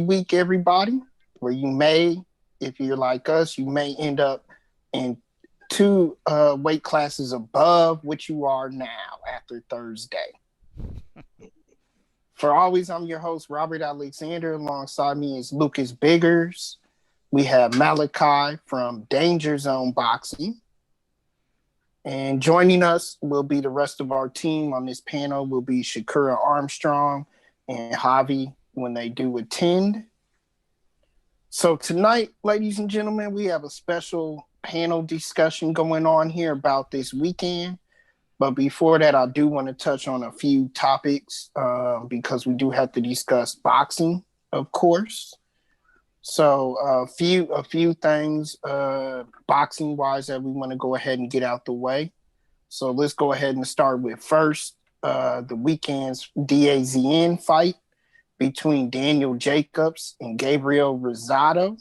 week, everybody, where you may, if you're like us, you may end up in two weight classes above what you are now after Thursday. For always, I'm your host, Robert Alexander. Alongside me is Lucas Biggers. We have Malachi from Danger Zone Boxing. And joining us will be the rest of our team on this panel will be Shakura Armstrong and Javi when they do attend. So tonight, ladies and gentlemen, we have a special panel discussion going on here about this weekend. But before that, I do want to touch on a few topics because we do have to discuss boxing, of course. So a few things boxing wise that we want to go ahead and get out the way. So let's go ahead and start with first the weekend's DAZN fight between Daniel Jacobs and Gabriel Rosado.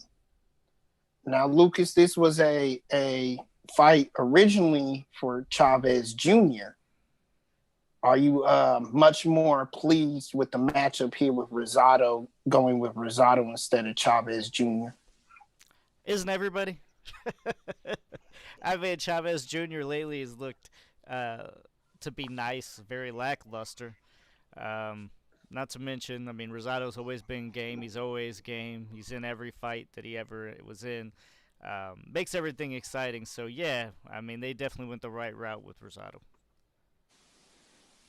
Now, Lucas, this was a fight originally for Chavez Jr. Are you much more pleased with the matchup here with Rosado, going with Rosado instead of Chavez Jr.? Isn't everybody? I mean, Chavez Jr. lately has looked to be nice, very lackluster. Not to mention, I mean, Rosado's always been game. He's always game. He's in every fight that he ever was in. Makes everything exciting. So, yeah, I mean, they definitely went the right route with Rosado.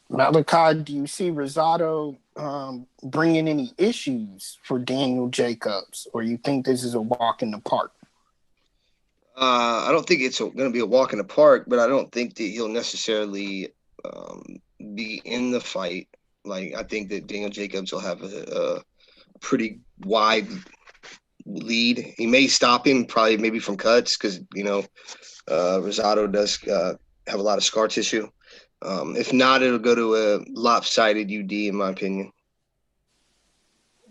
Malachi, do you see Rosado bringing any issues for Daniel Jacobs, or you think this is a walk in the park? I don't think it's going to be a walk in the park, but I don't think that he'll necessarily be in the fight. Like, I think that Daniel Jacobs will have a pretty wide lead. He may stop him, probably maybe from cuts, because Rosado does have a lot of scar tissue. If not, it'll go to a lopsided UD, in my opinion.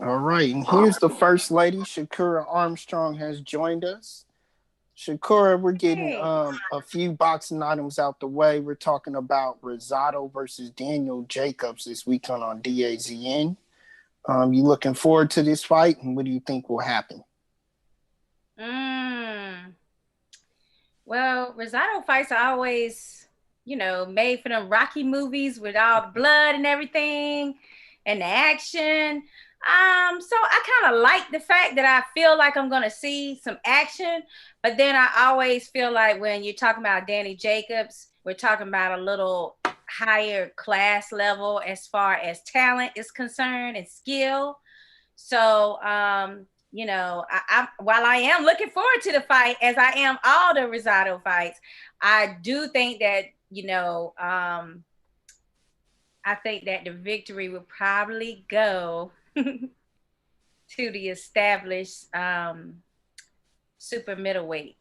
All right, and here's the first lady, Shakura Armstrong, has joined us. Shakura, we're getting a few boxing items out the way. We're talking about Rosado versus Daniel Jacobs this weekend on DAZN. You looking forward to this fight, and what do you think will happen? Well, Rosado fights are always, made for them Rocky movies with all the blood and everything and the action. So I kind of like the fact that I feel like I'm going to see some action, but then I always feel like when you're talking about Danny Jacobs, we're talking about a little higher class level as far as talent is concerned and skill. So, while I am looking forward to the fight, as I am all the Rosado fights, I do think that, I think that the victory will probably go to the established super middleweight.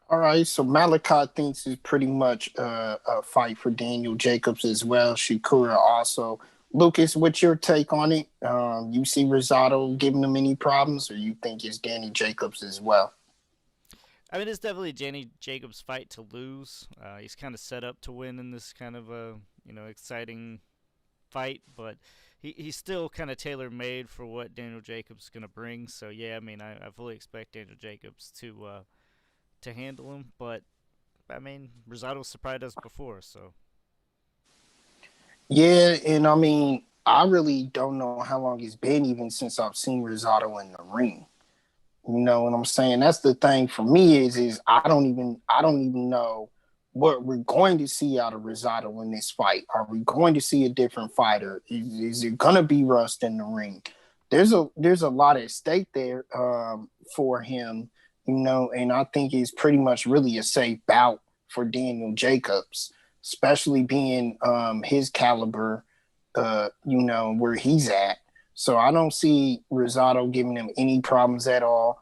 All right, so Malachi thinks it's pretty much a fight for Daniel Jacobs as well. Shakura also. Lucas, what's your take on it? You see Rosado giving him any problems, or you think it's Danny Jacobs as well? I mean, it's definitely Danny Jacobs' fight to lose. He's kind of set up to win in this kind of a exciting fight, but he's still kind of tailor made for what Daniel Jacobs is gonna bring. So yeah, I mean, I fully expect Daniel Jacobs to handle him, but I mean, Rosado surprised us before, so. Yeah, and I mean, I really don't know how long it's been even since I've seen Rosado in the ring. You know what I'm saying? That's the thing for me is I don't even know what we're going to see out of Rosado in this fight. Are we going to see a different fighter? Is it gonna be Rust in the ring? There's a lot at stake there for him, and I think it's pretty much really a safe bout for Daniel Jacobs, especially being his caliber, where he's at. So I don't see Rosado giving him any problems at all.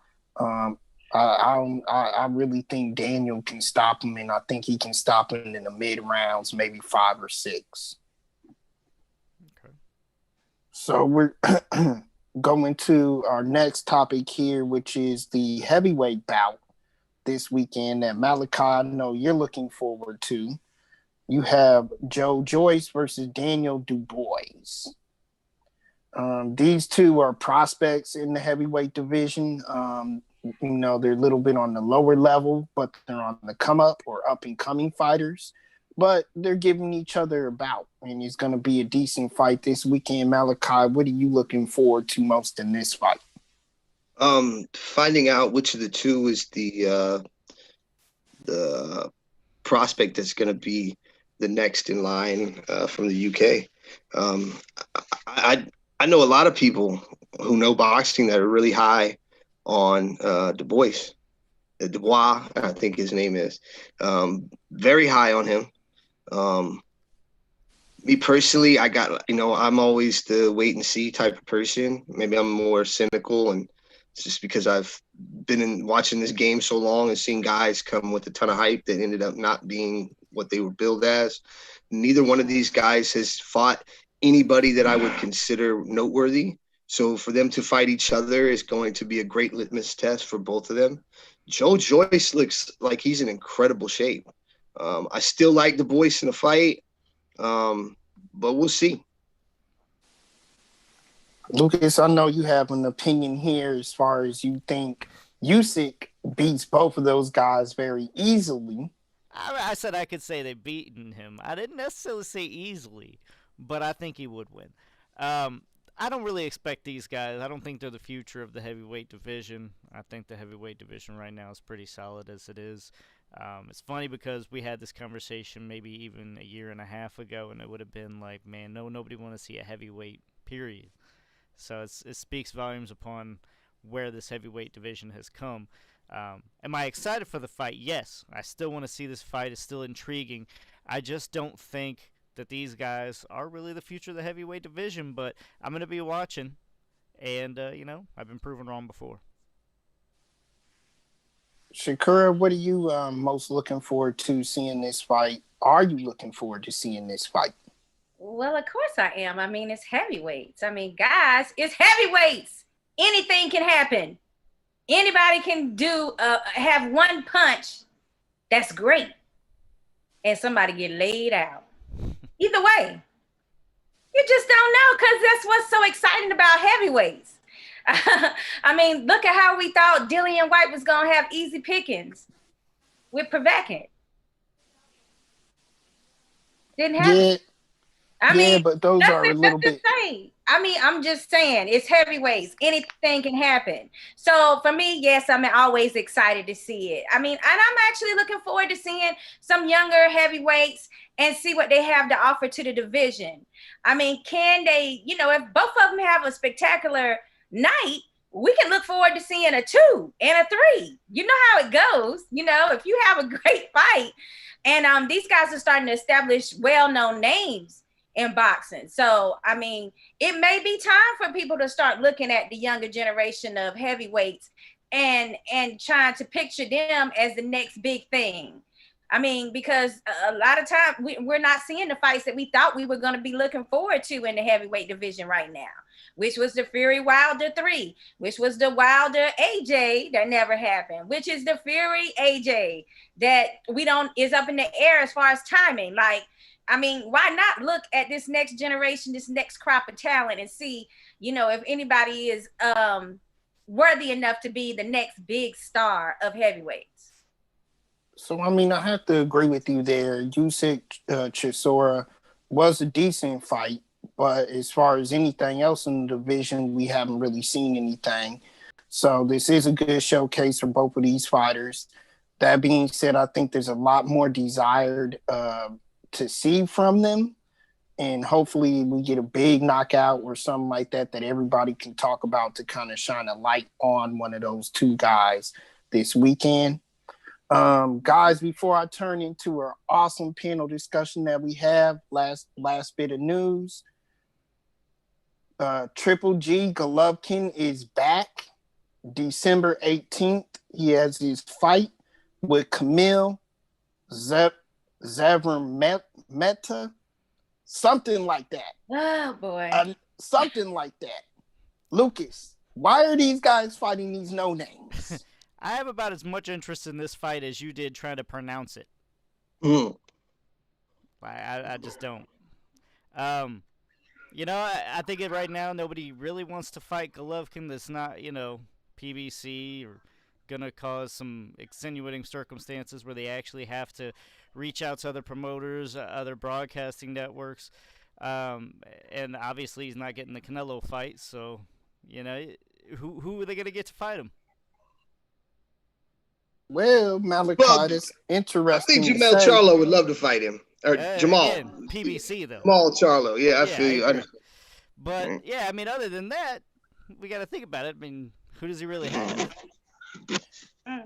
I really think Daniel can stop him, and I think he can stop him in the mid rounds, maybe 5 or 6. Okay. So we're going to our next topic here, which is the heavyweight bout this weekend that Malachi, I know you're looking forward to. You have Joe Joyce versus Daniel Dubois. These two are prospects in the heavyweight division. They're a little bit on the lower level, but they're on the come up or up and coming fighters. But they're giving each other a bout, and it's going to be a decent fight this weekend. Malachi, what are you looking forward to most in this fight? Finding out which of the two is the prospect that's going to be the next in line from the UK. I know a lot of people who know boxing that are really high on Dubois, I think his name is. Very high on him. Me personally, I'm always the wait and see type of person. Maybe I'm more cynical, and it's just because I've been watching this game so long and seen guys come with a ton of hype that ended up not being what they were billed as. Neither one of these guys has fought anybody that I would consider noteworthy. So for them to fight each other is going to be a great litmus test for both of them. Joe Joyce looks like he's in incredible shape. I still like the boys in the fight, but we'll see. Lucas, I know you have an opinion here as far as you think Usyk beats both of those guys very easily. I said I could say they've beaten him. I didn't necessarily say easily, but I think he would win. I don't really expect these guys. I don't think they're the future of the heavyweight division. I think the heavyweight division right now is pretty solid as it is. It's funny because we had this conversation maybe even a year and a half ago, and it would have been like, man, nobody want to see a heavyweight, period. So it speaks volumes upon where this heavyweight division has come. Am I excited for the fight? Yes. I still want to see this fight. It's still intriguing. I just don't think that these guys are really the future of the heavyweight division, but I'm going to be watching, and, I've been proven wrong before. Shakura, what are you most looking forward to seeing this fight? Are you looking forward to seeing this fight? Well, of course I am. I mean, it's heavyweights. I mean, guys, it's heavyweights. Anything can happen. Anybody can have one punch that's great, and somebody get laid out. Either way, you just don't know, because that's what's so exciting about heavyweights. I mean, look at how we thought Dillian White was going to have easy pickings with Povetkin. Didn't happen. Yeah, but those are a little bit. I'm just saying, it's heavyweights. Anything can happen. So for me, yes, I'm always excited to see it. I mean, and I'm actually looking forward to seeing some younger heavyweights and see what they have to offer to the division. I mean, can they, if both of them have a spectacular night, we can look forward to seeing a 2 and a 3. You know how it goes. If you have a great fight, and these guys are starting to establish well-known names in boxing. So, I mean, it may be time for people to start looking at the younger generation of heavyweights and trying to picture them as the next big thing. I mean, because a lot of times we're not seeing the fights that we thought we were going to be looking forward to in the heavyweight division right now, which was the Fury Wilder 3, which was the Wilder AJ that never happened, which is the Fury AJ that is up in the air as far as timing. Like, I mean, why not look at this next generation, this next crop of talent, and see, if anybody is worthy enough to be the next big star of heavyweights. So, I mean, I have to agree with you there. Usyk Chisora was a decent fight, but as far as anything else in the division, we haven't really seen anything. So this is a good showcase for both of these fighters. That being said, I think there's a lot more desired to see from them. And hopefully we get a big knockout or something like that everybody can talk about to kind of shine a light on one of those two guys this weekend. Guys, before I turn into our awesome panel discussion that we have, last bit of news. Triple G Golovkin is back December 18th. He has his fight with Kamil Meta, something like that. Oh, boy. Something like that. Lucas, why are these guys fighting these no names? I have about as much interest in this fight as you did trying to pronounce it. I just don't. I think right now nobody really wants to fight Golovkin that's not, PBC or gonna cause some extenuating circumstances where they actually have to reach out to other promoters, other broadcasting networks, and obviously he's not getting the Canelo fight. So, who are they gonna get to fight him? Well, Malachi, Well, that's I interesting think to Jamel say. Charlo would love to fight him. Or Jamal. Again, PBC though. Jamal Charlo. Yeah, I feel you. agree. But yeah, I mean, other than that, we got to think about it. I mean, who does he really have?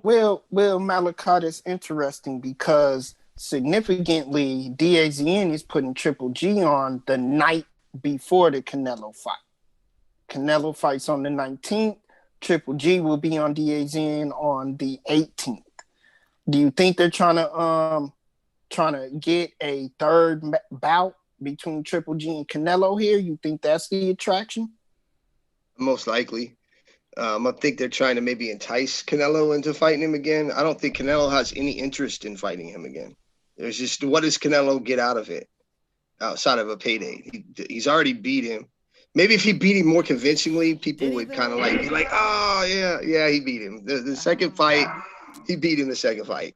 Well, Malachi, that's interesting because significantly, DAZN is putting Triple G on the night before the Canelo fight. Canelo fights on the 19th. Triple G will be on DAZN on the 18th. Do you think they're trying to get a third bout between Triple G and Canelo here? You think that's the attraction? Most likely. I think they're trying to maybe entice Canelo into fighting him again. I don't think Canelo has any interest in fighting him again. There's just, what does Canelo get out of it outside of a payday? He's already beat him. Maybe if he beat him more convincingly, people would kind of be like, oh, yeah, he beat him. The second fight, he beat him the second fight.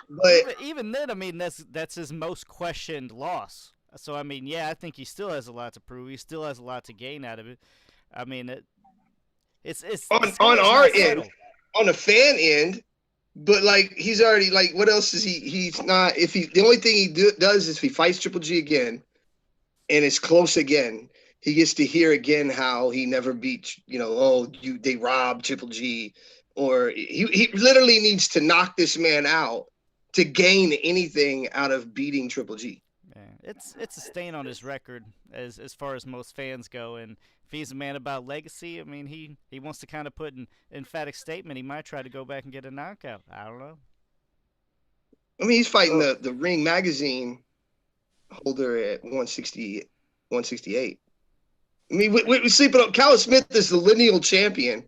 But even then, I mean, that's his most questioned loss. So, I mean, yeah, I think he still has a lot to prove. He still has a lot to gain out of it. I mean, it's on our end, on the fan end, but like he's already like, what else is he's not? If the only thing he does is if he fights Triple G again, and it's close again, he gets to hear again how he never beat, they robbed Triple G, or he literally needs to knock this man out to gain anything out of beating Triple G. Yeah, it's a stain on his record as far as most fans go, and if he's a man about legacy, I mean, he wants to kind of put an emphatic statement. He might try to go back and get a knockout. I don't know. I mean, he's fighting the Ring magazine holder at 160, 168. I mean, we sleeping on Callum Smith is the lineal champion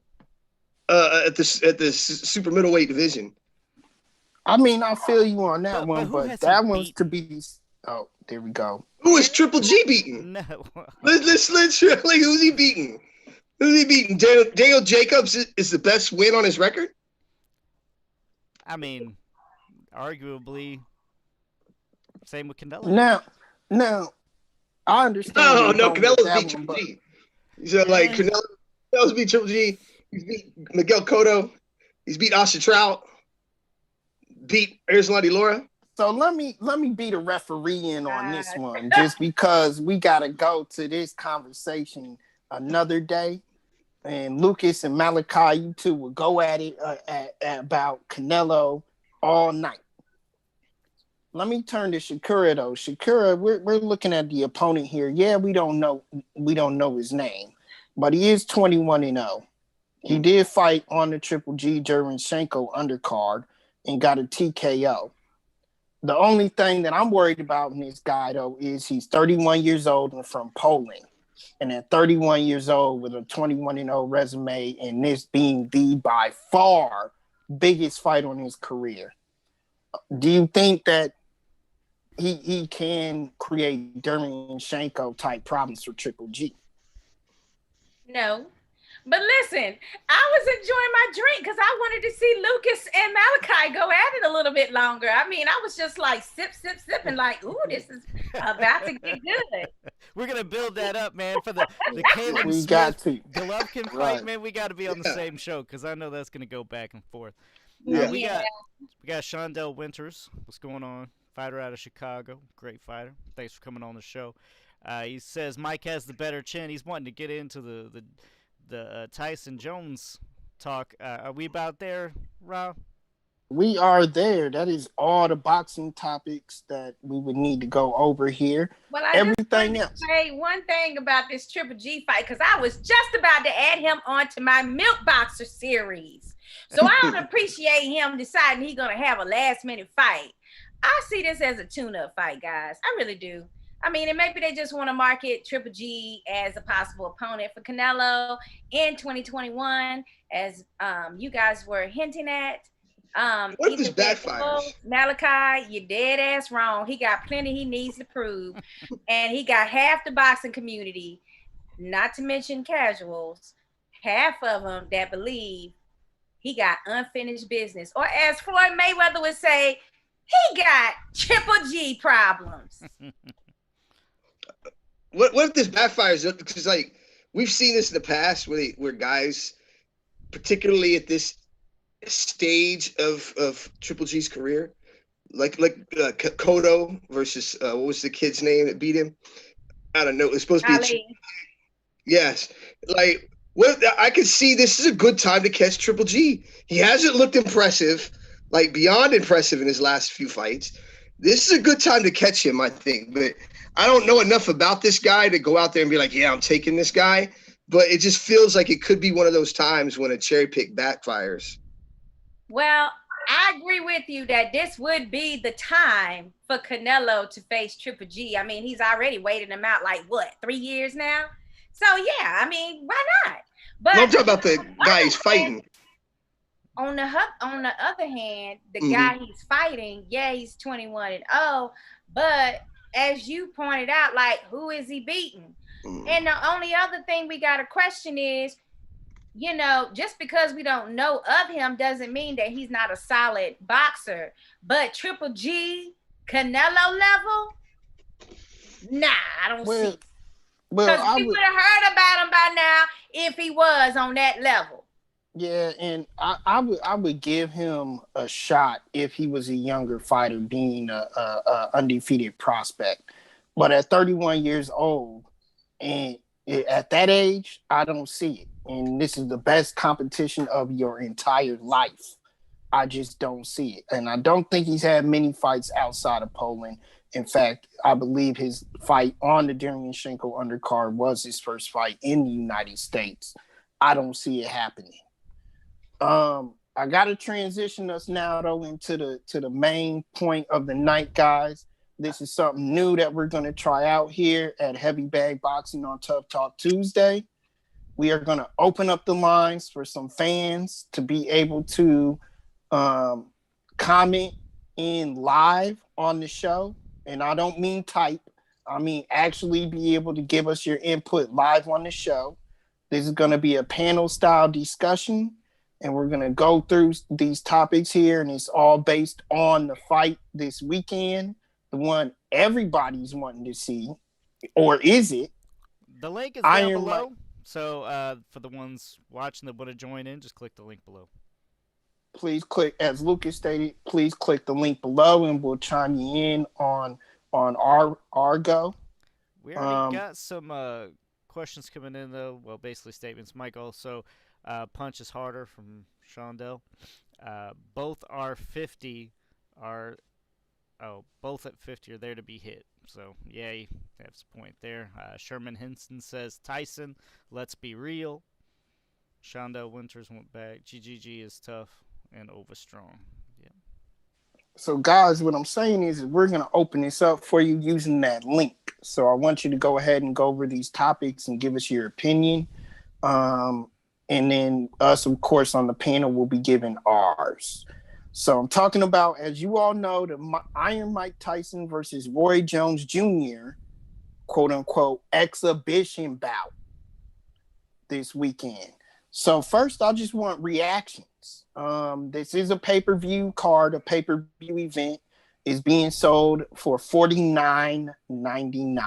at the super middleweight division. I mean, I feel you on that one, but that one's beat? to be. Oh, there we go. Who is Triple G beating? No. Let's like, who's he beating? Who's he beating? Daniel Jacobs is the best win on his record? I mean, arguably, same with Canelo. Now, I understand. No, Canelo's beat Triple G. So, like, Canelo's beat Triple G. He's beat Miguel Cotto. He's beat Oscar Trout. Beat Erislandy Laura. So let me be the referee in on this one, just because we gotta go to this conversation another day, and Lucas and Malachi, you two will go at it about Canelo all night. Let me turn to Shakura though. Shakura, we're looking at the opponent here. Yeah, we don't know his name, but he is 21-0. He did fight on the Triple G during Shenko undercard and got a TKO. The only thing that I'm worried about in this guy, though, is he's 31 years old and from Poland. And at 31 years old with a 21-0 resume, and this being the by far biggest fight on his career. Do you think that he can create Derevyanchenko type problems for Triple G? No. But listen, I was enjoying my drink because I wanted to see Lucas and Malachi go at it a little bit longer. I mean, I was just like sipping like, ooh, this is about to get good. We're going to build that up, man, for the Caleb We Smith got to. Golovkin fight, Right. man. We got to be on the same show because I know that's going to go back and forth. Yeah. We got Shondell Winters. What's going on? Fighter out of Chicago. Great fighter. Thanks for coming on the show. He says Mike has the better chin. He's wanting to get into the Tyson Jones talk. Are we about there, Rob? We are there. That is all the boxing topics that we would need to go over here. Well, I Everything just else. say one thing about this Triple G fight because I was just about to add him onto my Milk Boxer series. So I don't appreciate him deciding he's going to have a last-minute fight. I see this as a tune-up fight, guys. I really do. I mean, and maybe they just want to market Triple G as a possible opponent for Canelo in 2021, as you guys were hinting at. What if Either this that backfires? Malachi, you're dead ass wrong. He got plenty he needs to prove, and he got half the boxing community, not to mention casuals, half of them that believe he got unfinished business, or as Floyd Mayweather would say, he got Triple G problems. What if this backfires? Because like we've seen this in the past where guys, particularly at this stage of Triple G's career, like Cotto versus what was the kid's name that beat him? I don't know. It's supposed to be Ali. yes. Like what I can see this is a good time to catch Triple G. He hasn't looked impressive, like beyond impressive in his last few fights. This is a good time to catch him, I think. But I don't know enough about this guy to go out there and be like, yeah, I'm taking this guy. But it just feels like it could be one of those times when a cherry pick backfires. Well, I agree with you that this would be the time for Canelo to face Triple G. I mean, he's already waiting him out like what, 3 years now? So yeah, I mean, why not? But I'm talking about the guy he's fighting. On the other hand, the guy he's fighting, yeah, he's 21-0, but as you pointed out, like, who is he beating? And the only other thing we got to question is, you know, just because we don't know of him doesn't mean that he's not a solid boxer. But Triple G, Canelo level, nah, I don't see it. Because we would have heard about him by now if he was on that level. Yeah, and I would give him a shot if he was a younger fighter, being a undefeated prospect. But at 31 years old, and at that age, I don't see it. And this is the best competition of your entire life. I just don't see it. And I don't think he's had many fights outside of Poland. In fact, I believe his fight on the Derevyanchenko undercard was his first fight in the United States. I don't see it happening. I got to transition us now though into the main point of the night, guys. This is something new that we're going to try out here at Heavy Bag Boxing on Tough Talk Tuesday. We are going to open up the lines for some fans to be able to comment in live on the show. And I don't mean type. I mean actually be able to give us your input live on the show. This is going to be a panel style discussion. And we're going to go through these topics here. And it's all based on the fight this weekend. The one everybody's wanting to see. Or is it? The link is down below. So for the ones watching that want to join in, just click the link below. Please click, as Lucas stated, please click the link below and we'll chime you in on our go. We already got some questions coming in, though. Well, basically statements. Mike also punch is harder from Shondell. Both are 50 are both at 50 are there to be hit. So, yeah, he has a point there. Sherman Henson says, Tyson, let's be real. Shondell Winters went back. GGG is tough and over strong. Yeah. So, guys, what I'm saying is we're going to open this up for you using that link. So, I want you to go ahead and go over these topics and give us your opinion. And then us, of course, on the panel will be giving ours. So I'm talking about, as you all know, the Iron Mike Tyson versus Roy Jones Jr., quote unquote, exhibition bout this weekend. So first, I just want reactions. This is a pay-per-view card, a pay-per-view event is being sold for $49.99.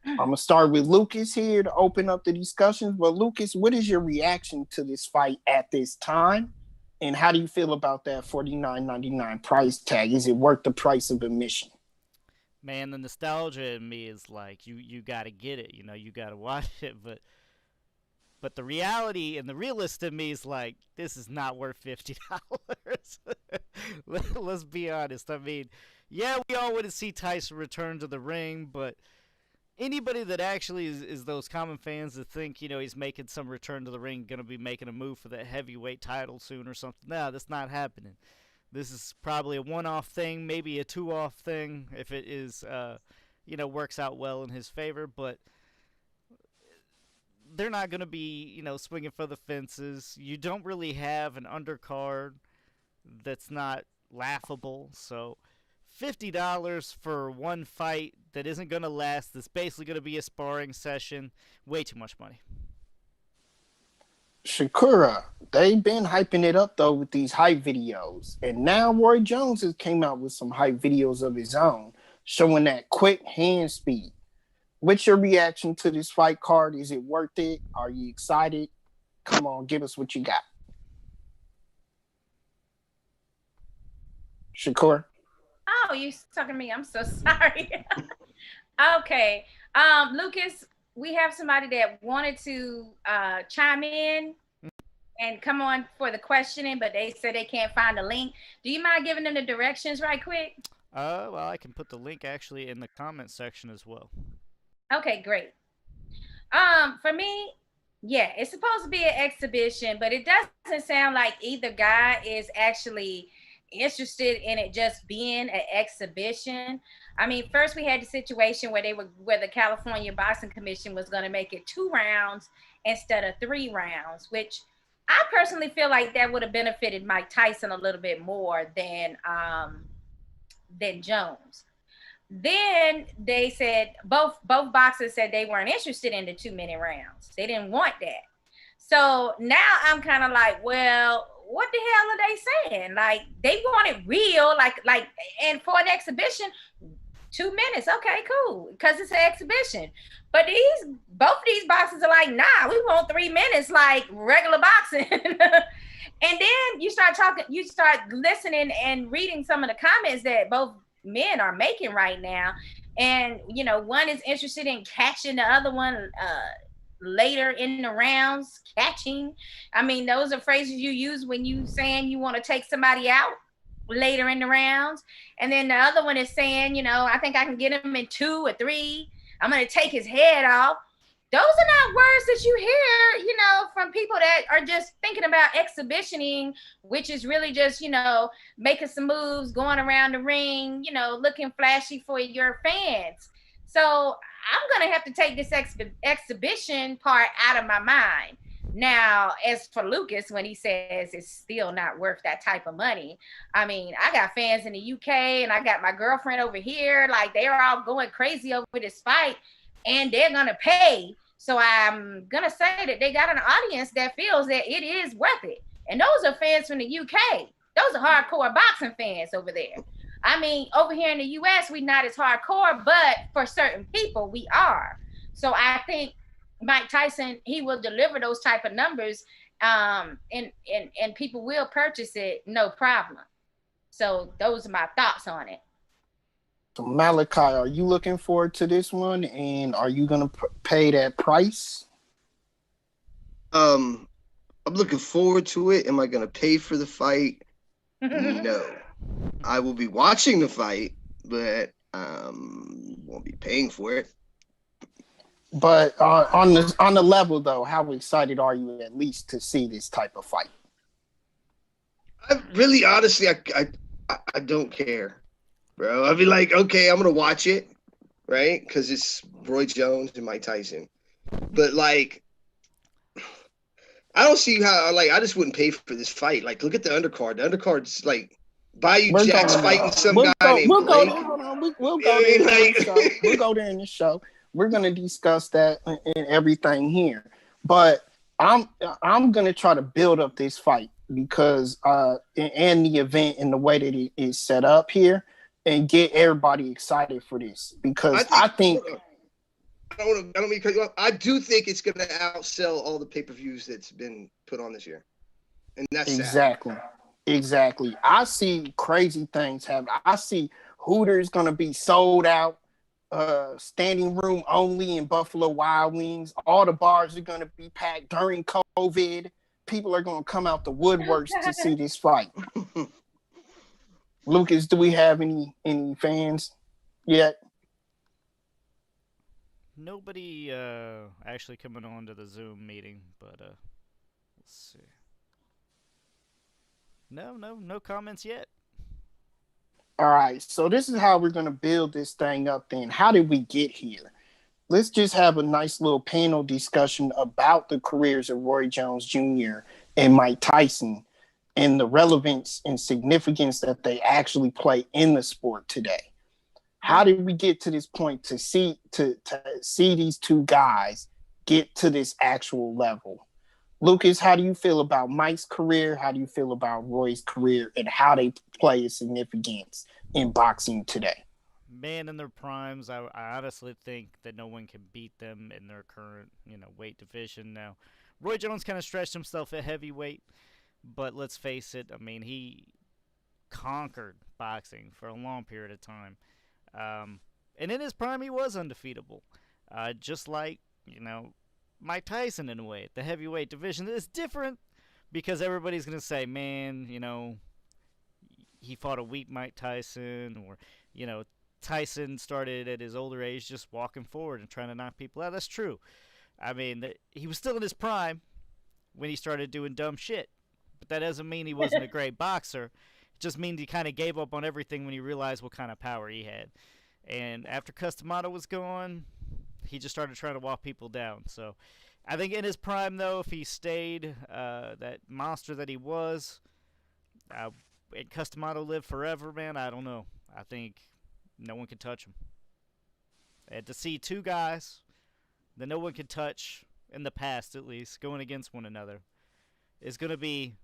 I'm going to start with Lucas here to open up the discussions. Well, Lucas, what is your reaction to this fight at this time? And how do you feel about that $49.99 price tag? Is it worth the price of admission? Man, the nostalgia in me is like, you got to get it. You know, you got to watch it. But the reality and the realist in me is like, this is not worth $50. Let's be honest. I mean, yeah, we all want to see Tyson return to the ring, but anybody that actually is those common fans that think, you know, he's making some return to the ring, going to be making a move for that heavyweight title soon or something. No, that's not happening. This is probably a one-off thing, maybe a two-off thing if it is, works out well in his favor. But they're not going to be, swinging for the fences. You don't really have an undercard that's not laughable. So $50 for one fight that isn't going to last, that's basically going to be a sparring session, way too much money. Shakura, they've been hyping it up though with these hype videos. And now Roy Jones has came out with some hype videos of his own, showing that quick hand speed. What's your reaction to this fight card? Is it worth it? Are you excited? Come on, give us what you got. Shakur? Oh, you talking to me? I'm so sorry. Okay. Lucas, we have somebody that wanted to chime in and come on for the questioning, but they said they can't find the link. Do you mind giving them the directions right quick? Well, I can put the link actually in the comment section as well. Okay, great. For me, yeah, it's supposed to be an exhibition, but it doesn't sound like either guy is actually interested in it just being an exhibition. I mean, first we had the situation where the California Boxing Commission was going to make it 2 rounds instead of 3 rounds, which I personally feel like that would have benefited Mike Tyson a little bit more than Jones. Then they said both boxers said they weren't interested in the 2-minute rounds. They didn't want that. So now I'm kind of like, well, what the hell are they saying? Like, they want it real, like, and for an exhibition, 2 minutes, okay, cool, because it's an exhibition. But both of these boxers are like, nah, we want 3 minutes, like regular boxing. And then you start listening and reading some of the comments that both men are making right now. And, you know, one is interested in catching the other one later in the rounds, catching. I mean, those are phrases you use when you saying you want to take somebody out later in the rounds. And then the other one is saying, you know, I think I can get him in 2 or 3. I'm going to take his head off. Those are not words that you hear, you know, from people that are just thinking about exhibitioning, which is really just, you know, making some moves, going around the ring, you know, looking flashy for your fans. So I'm going to have to take this exhibition part out of my mind. Now, as for Lucas, when he says it's still not worth that type of money, I mean, I got fans in the UK and I got my girlfriend over here. Like, they're all going crazy over this fight and they're going to pay. So I'm going to say that they got an audience that feels that it is worth it. And those are fans from the UK. Those are hardcore boxing fans over there. I mean, over here in the US, we're not as hardcore, but for certain people, we are. So I think Mike Tyson, he will deliver those type of numbers, and people will purchase it, no problem. So those are my thoughts on it. So Malachi, are you looking forward to this one, and are you going to pay that price? I'm looking forward to it. Am I going to pay for the fight? No. I will be watching the fight, but won't be paying for it. But on the level though, how excited are you at least to see this type of fight? I really, honestly, I don't care, bro. I'd be like, okay, I'm gonna watch it, right? Because it's Roy Jones and Mike Tyson. But like, I don't see how. Like, I just wouldn't pay for this fight. Like, look at the undercard. The undercard's like Bayou Jack's fighting some guy named Blake. We'll go there in the show. We'll go there in the show. We're gonna discuss that and everything here. But I'm gonna try to build up this fight because and the event and the way that it is set up here and get everybody excited for this because I think I don't mean to cut you off. I do think it's gonna outsell all the pay-per-views that's been put on this year. And that's exactly. Sad. Exactly. I see crazy things happen. I see Hooters gonna be sold out. Standing room only in Buffalo Wild Wings. All the bars are going to be packed during COVID. People are going to come out the woodworks to see this fight. Lucas, do we have any fans yet? Nobody actually coming on to the Zoom meeting, but let's see. No comments yet. All right, so this is how we're going to build this thing up then. How did we get here? Let's just have a nice little panel discussion about the careers of Roy Jones Jr. and Mike Tyson and the relevance and significance that they actually play in the sport today. How did we get to this point to see these two guys get to this actual level? Lucas, how do you feel about Mike's career? How do you feel about Roy's career, and how they play a significance in boxing today? Man, in their primes, I honestly think that no one can beat them in their current, weight division. Now, Roy Jones kind of stretched himself at heavyweight, but let's face it, I mean, he conquered boxing for a long period of time. And in his prime, he was undefeatable. Just like, Mike Tyson in a way. The heavyweight division is different because everybody's going to say, man, he fought a weak Mike Tyson, or, Tyson started at his older age just walking forward and trying to knock people out. That's true. I mean, he was still in his prime when he started doing dumb shit. But that doesn't mean he wasn't a great boxer. It just means he kind of gave up on everything when he realized what kind of power he had. And after Customato was gone, he just started trying to walk people down. So I think in his prime, though, if he stayed that monster that he was, and Customato lived forever, man, I don't know. I think no one could touch him. And to see two guys that no one could touch, in the past at least, going against one another, is going to be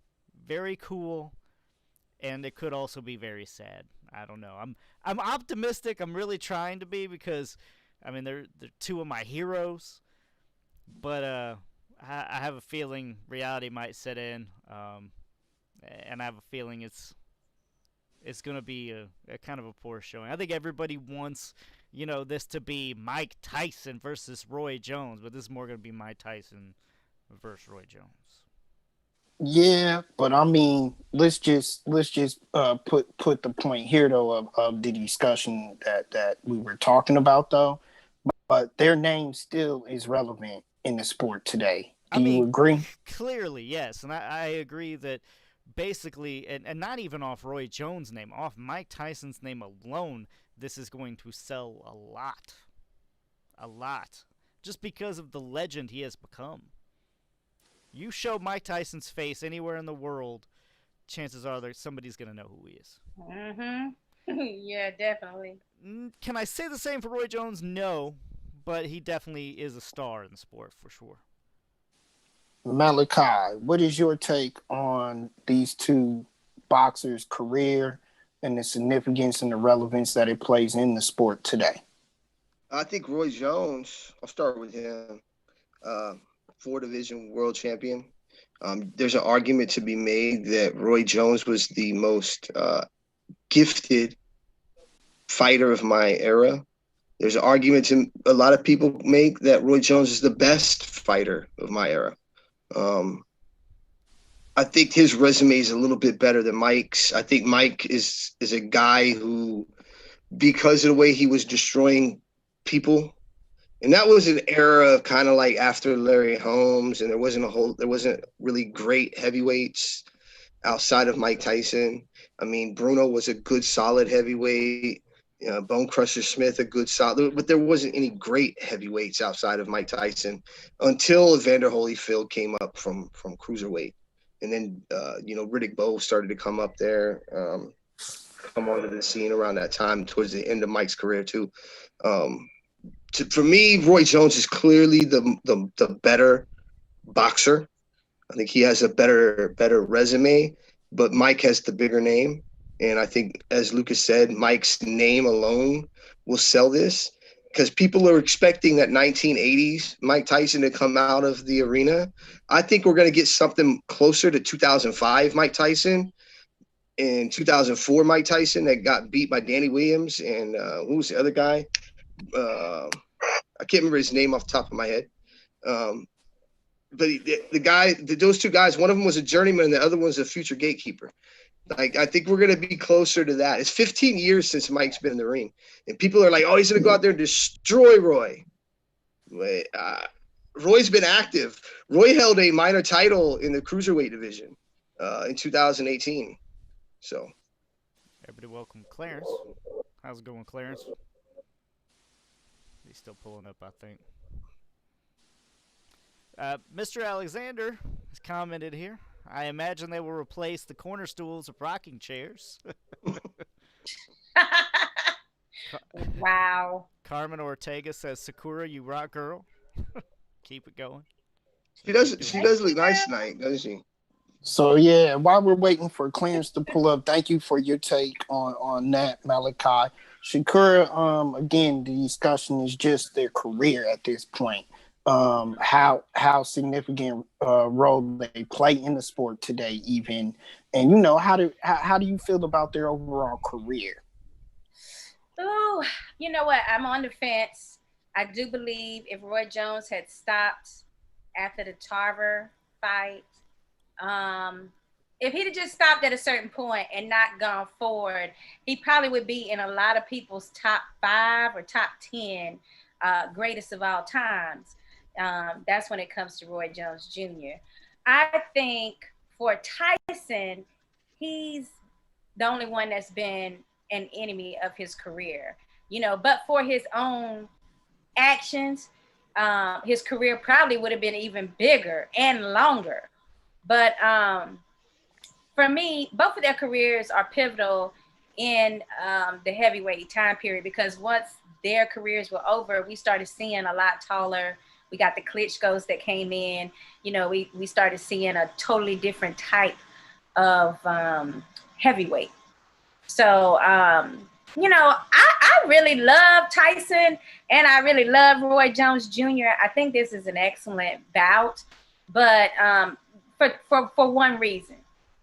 very cool, and it could also be very sad. I don't know. I'm optimistic. I'm really trying to be, because I mean they're two of my heroes, but I have a feeling reality might set in, and I have a feeling it's going to be a kind of a poor showing. I think everybody wants, this to be Mike Tyson versus Roy Jones, but this is more going to be Mike Tyson versus Roy Jones. Yeah, but I mean, let's just put the point here though of the discussion that we were talking about though. But their name still is relevant in the sport today. Do you agree? Clearly, yes, and I agree that basically, and not even off Roy Jones' name, off Mike Tyson's name alone, this is going to sell a lot, just because of the legend he has become. You show Mike Tyson's face anywhere in the world, chances are that somebody's going to know who he is. Mm-hmm. Yeah, definitely. Can I say the same for Roy Jones? No, but he definitely is a star in the sport for sure. Malachi, what is your take on these two boxers' career and the significance and the relevance that it plays in the sport today? I think Roy Jones, I'll start with him, 4-division world champion. There's an argument to be made that Roy Jones was the most gifted fighter of my era. There's an argument a lot of people make that Roy Jones is the best fighter of my era. I think his resume is a little bit better than Mike's. I think Mike is a guy who, because of the way he was destroying people, and that was an era of kind of like after Larry Holmes, and there wasn't really great heavyweights outside of Mike Tyson. I mean, Bruno was a good, solid heavyweight. Bone Crusher Smith, a good solid, but there wasn't any great heavyweights outside of Mike Tyson until Evander Holyfield came up from cruiserweight. And then, Riddick Bowe started to come up there, come onto the scene around that time towards the end of Mike's career too. For me, Roy Jones is clearly the better boxer. I think he has a better resume, but Mike has the bigger name. And I think, as Lucas said, Mike's name alone will sell this, because people are expecting that 1980s Mike Tyson to come out of the arena. I think we're going to get something closer to 2005 Mike Tyson and 2004 Mike Tyson that got beat by Danny Williams. And who was the other guy? I can't remember his name off the top of my head. But those two guys, one of them was a journeyman and the other one was a future gatekeeper. Like, I think we're going to be closer to that. It's 15 years since Mike's been in the ring. And people are like, oh, he's going to go out there and destroy Roy. Roy's been active. Roy held a minor title in the cruiserweight division in 2018. So. Everybody welcome Clarence. How's it going, Clarence? He's still pulling up, I think. Mr. Alexander has commented here. I imagine they will replace the corner stools of rocking chairs. Wow. Carmen Ortega says, Sakura, you rock girl. Keep it going. She does. She does look nice tonight, doesn't she? So yeah, while we're waiting for Clarence to pull up, thank you for your take on that, Malachi. Shakura, again, the discussion is just their career at this point. How significant role they play in the sport today, even, and how do you feel about their overall career? Oh, you know what? I'm on the fence. I do believe if Roy Jones had stopped after the Tarver fight, if he'd have just stopped at a certain point and not gone forward, he probably would be in a lot of people's top 5 or top 10 greatest of all times. That's when it comes to Roy Jones Jr. I think for Tyson, he's the only one that's been an enemy of his career, but for his own actions, his career probably would have been even bigger and longer. But for me, both of their careers are pivotal in the heavyweight time period, because once their careers were over, we started seeing a lot taller. We got the Klitschko's that came in. We started seeing a totally different type of heavyweight. So, I really love Tyson and I really love Roy Jones Jr. I think this is an excellent bout, but for one reason,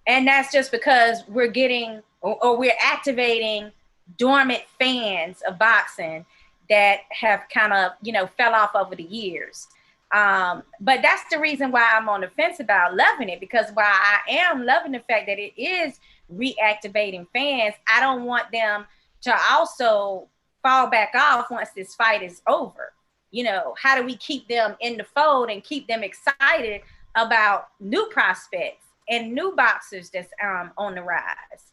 and that's just because we're getting or we're activating dormant fans of boxing that have kind of, fell off over the years. But that's the reason why I'm on the fence about loving it, because while I am loving the fact that it is reactivating fans, I don't want them to also fall back off once this fight is over. How do we keep them in the fold and keep them excited about new prospects and new boxers that's on the rise?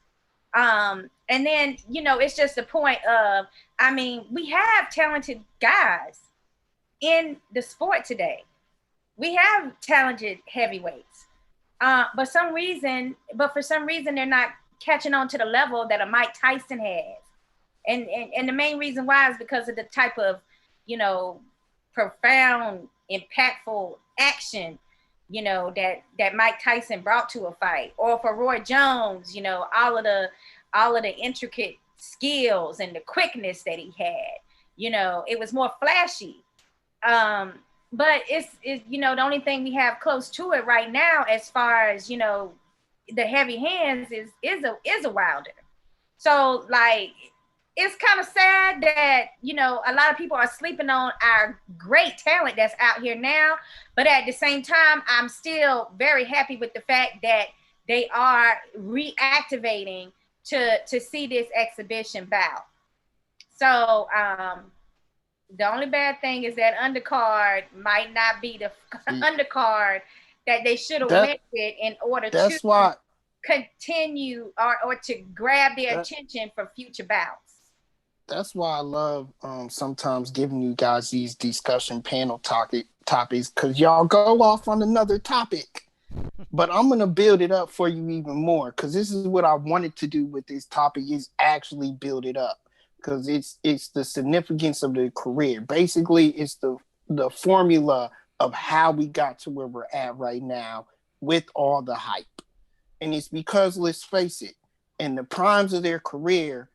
And then, it's just a point of, we have talented guys in the sport today. We have talented heavyweights. But for some reason, they're not catching on to the level that a Mike Tyson has. And the main reason why is because of the type of, profound, impactful action, that Mike Tyson brought to a fight. Or for Roy Jones, all of the intricate skills and the quickness that he had. It was more flashy. But it's the only thing we have close to it right now, as far as the heavy hands, is a Wilder. So it's kind of sad that a lot of people are sleeping on our great talent that's out here now, but at the same time, I'm still very happy with the fact that they are reactivating to see this exhibition bout. So the only bad thing is that undercard might not be the undercard that they should have went with in order to continue or to grab their attention for future bouts. That's why I love sometimes giving you guys these discussion panel topics, because y'all go off on another topic. But I'm going to build it up for you even more, because this is what I wanted to do with this topic, is actually build it up. Because it's the significance of the career. Basically, it's the formula of how we got to where we're at right now with all the hype. And it's because, let's face it, in the primes of their career,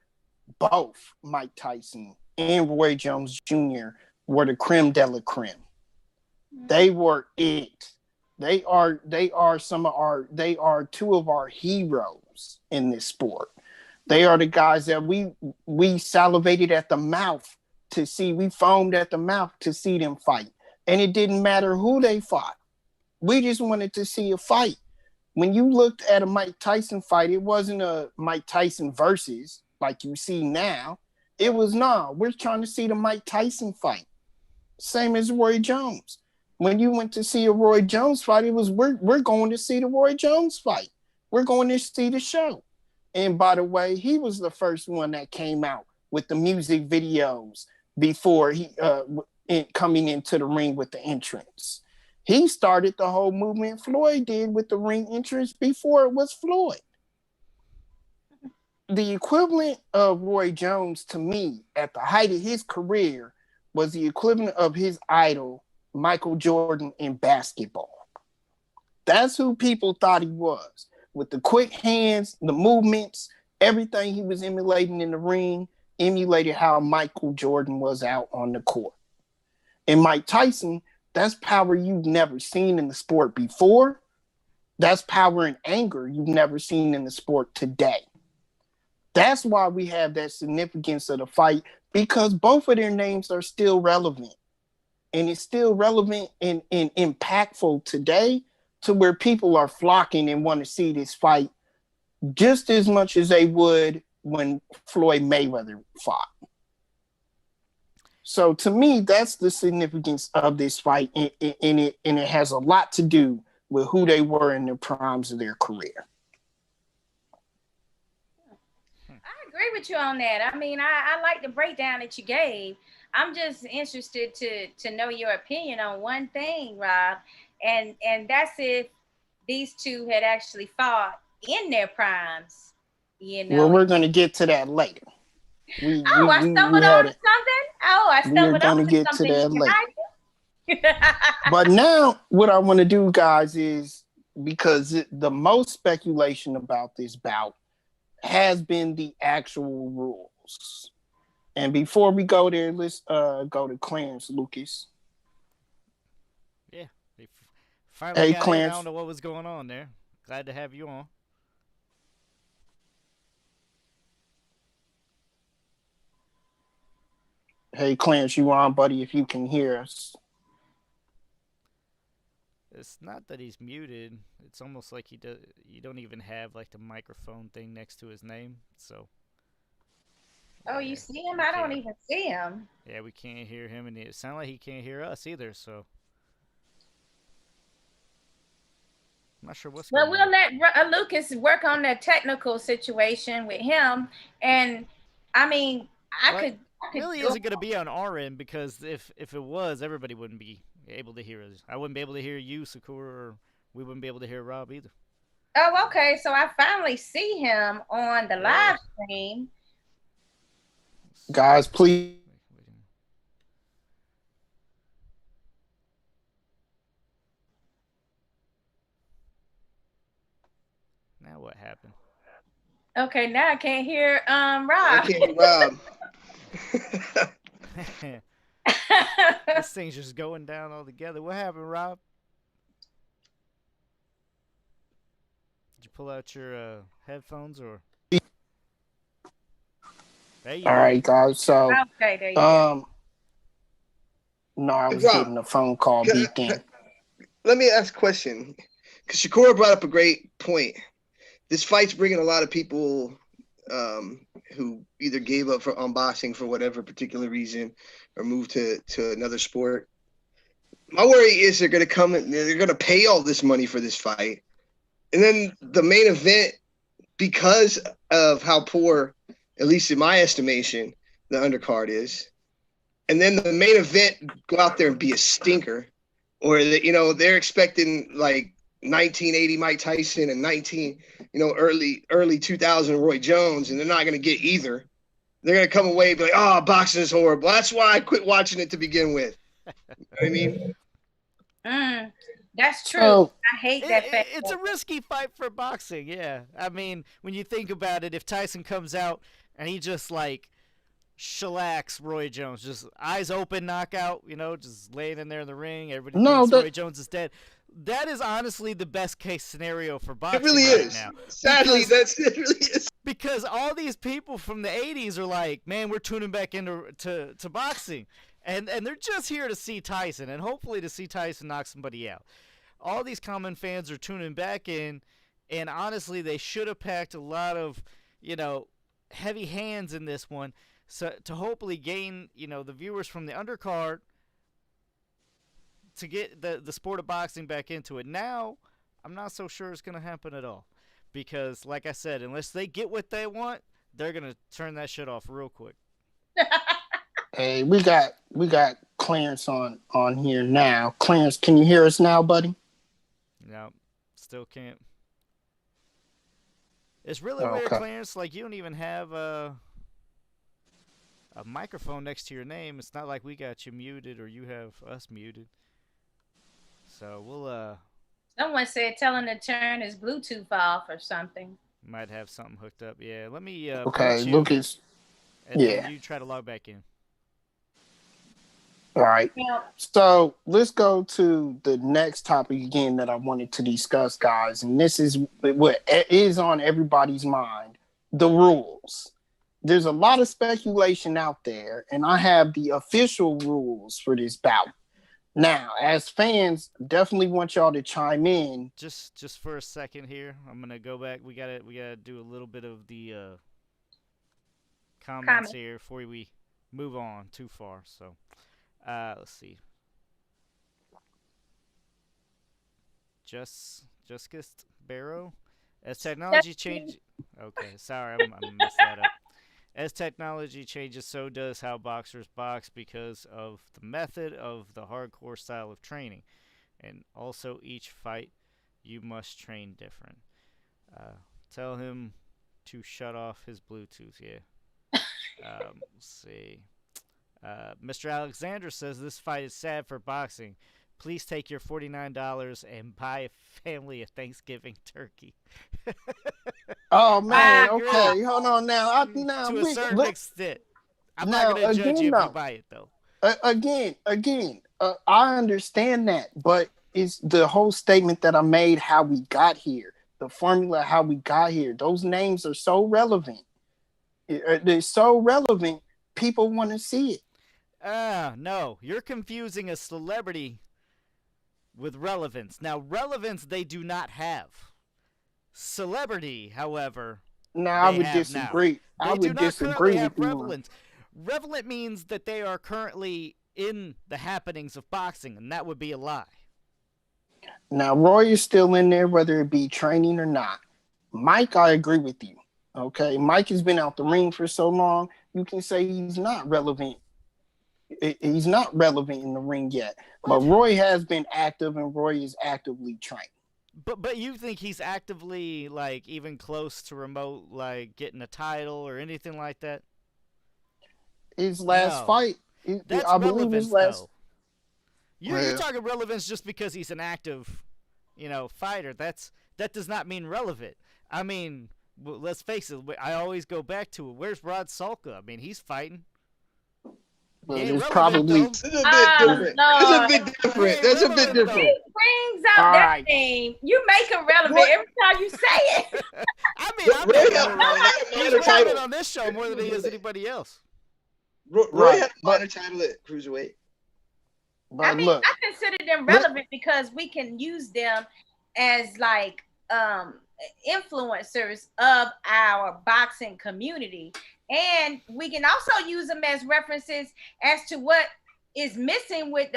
both Mike Tyson and Roy Jones Jr. were the creme de la creme. They were it. They are two of our heroes in this sport. They are the guys that we salivated at the mouth to see. We foamed at the mouth to see them fight. And it didn't matter who they fought. We just wanted to see a fight. When you looked at a Mike Tyson fight, it wasn't a Mike Tyson versus like you see now. It was, we're trying to see the Mike Tyson fight. Same as Roy Jones. When you went to see a Roy Jones fight, it was, we're going to see the Roy Jones fight. We're going to see the show. And by the way, he was the first one that came out with the music videos before he coming into the ring with the entrance. He started the whole movement Floyd did with the ring entrance before it was Floyd. The equivalent of Roy Jones to me at the height of his career was the equivalent of his idol, Michael Jordan, in basketball. That's who people thought he was. With the quick hands, the movements, everything he was emulating in the ring, emulated how Michael Jordan was out on the court. And Mike Tyson, that's power you've never seen in the sport before. That's power and anger you've never seen in the sport today. That's why we have that significance of the fight, because both of their names are still relevant. And it's still relevant and impactful today to where people are flocking and want to see this fight just as much as they would when Floyd Mayweather fought. So to me, that's the significance of this fight, and it has a lot to do with who they were in the primes of their career. I agree with you on that. I mean, I like the breakdown that you gave. I'm just interested to know your opinion on one thing, Rob, and that's if these two had actually fought in their primes. You know. Well, we're going to get to that later. I stumbled on something. I stumbled on something. We're going to get to that later. But now, what I want to do, guys, is because the most speculation about this bout has been the actual rules. And before we go there, let's go to Clarence Lucas. Yeah. Finally got Clarence. I don't know what was going on there. Glad to have you on. Hey, Clarence, you on, buddy, if you can hear us. It's not that he's muted. It's almost like you don't even have like the microphone thing next to his name. So. Oh, you see him? I don't even see him. Yeah, we can't hear him, and it sounds like he can't hear us either. So. I'm not sure what's going on. Well, we'll let Lucas work on the technical situation with him. And I mean, I could really isn't going to be on our end, because if it was, everybody wouldn't be able to hear us. I wouldn't be able to hear you, Shakura, or we wouldn't be able to hear Rob either. Oh, okay. So I finally see him on the live stream. Guys, please. Now what happened? Okay, now I can't hear Rob. I can't hear Rob. This thing's just going down altogether. What happened, Rob? Did you pull out your headphones or? All right, guys. So, okay, there you go. No, I was getting a phone call beeped in. Let me ask a question, because Shakura brought up a great point. This fight's bringing a lot of people who either gave up on boxing for whatever particular reason or moved to another sport. My worry is they're going to come and they're going to pay all this money for this fight. And then the main event, because of how poor, at least in my estimation, the undercard is, and then the main event go out there and be a stinker, or they're expecting like 1980 Mike Tyson and early 2000 Roy Jones, and they're not going to get either. They're going to come away and be like, oh, boxing is horrible. That's why I quit watching it to begin with. You know what I mean? That's true. I hate that fact. It's a risky fight for boxing, yeah. I mean, when you think about it, if Tyson comes out and he just like shellacks Roy Jones, just eyes open knockout, just laying in there in the ring, everybody thinks Roy Jones is dead. That is honestly the best case scenario for boxing. It really is. Now. Sadly, it really is. Because all these people from the 80s are like, man, we're tuning back into boxing. And they're just here to see Tyson, and hopefully to see Tyson knock somebody out. All these common fans are tuning back in, and honestly, they should have packed a lot of, heavy hands in this one, so to hopefully gain, the viewers from the undercard to get the sport of boxing back into it. Now, I'm not so sure it's going to happen at all, because, like I said, unless they get what they want, they're going to turn that shit off real quick. Hey, we got Clarence on here now. Clarence, can you hear us now, buddy? No, still can't. It's really weird, Okay. Clarence. Like, you don't even have a microphone next to your name. It's not like we got you muted or you have us muted. So we'll Someone said tell him to turn his Bluetooth off or something. might have something hooked up. Yeah, let me Okay, mute you, Lucas. and then Yeah. you try to log back in. All right. Yeah. So let's go to the next topic again that I wanted to discuss, guys. And this is what is on everybody's mind: the rules. There's a lot of speculation out there, and I have the official rules for this bout. Now, as fans, definitely want y'all to chime in. Just for a second here, I'm gonna go back. We gotta do a little bit of the comments here before we move on too far. So, let's see. Just Barrow, as technology changes. Okay, sorry, I messed that up. As technology changes, so does how boxers box because of the method of the hardcore style of training. And also each fight, you must train different. Tell him to shut off his Bluetooth, yeah. Let's see. Mr. Alexander says this fight is sad for boxing. Please take your $49 and buy a family a Thanksgiving turkey. Oh man, I agree. okay, hold on now. To a certain extent. I'm not going to judge you if you buy it, though. Again, I understand that, but it's the whole statement that I made how we got here, the formula how we got here. Those names are so relevant. They're so relevant. People want to see it. No, you're confusing a celebrity with relevance. Now, relevance they do not have. Celebrity, however, I would disagree. I would disagree with you. Relevance. Relevant means that they are currently in the happenings of boxing, and that would be a lie. Now, Roy is still in there, whether it be training or not. Mike, I agree with you. Okay, Mike has been out the ring for so long, you can say he's not relevant. He's not relevant in the ring yet. But Roy has been active, and Roy is actively trained. But you think he's actively, like, even close to remote, like, getting a title or anything like that? His last fight, that's I believe his last. Though. You're talking relevance just because he's an active, fighter. That does not mean relevant. I mean, let's face it. I always go back to it. Where's Rod Salka? I mean, he's fighting. But it's probably it's a bit different. That's a bit different. He brings up that name. You make it relevant every time you say it. I mean, he's relevant on this show more than he is anybody else. Roy had a minor title at cruiserweight. I mean, I consider them relevant because we can use them as like influencers of our boxing community. And we can also use them as references as to what is missing with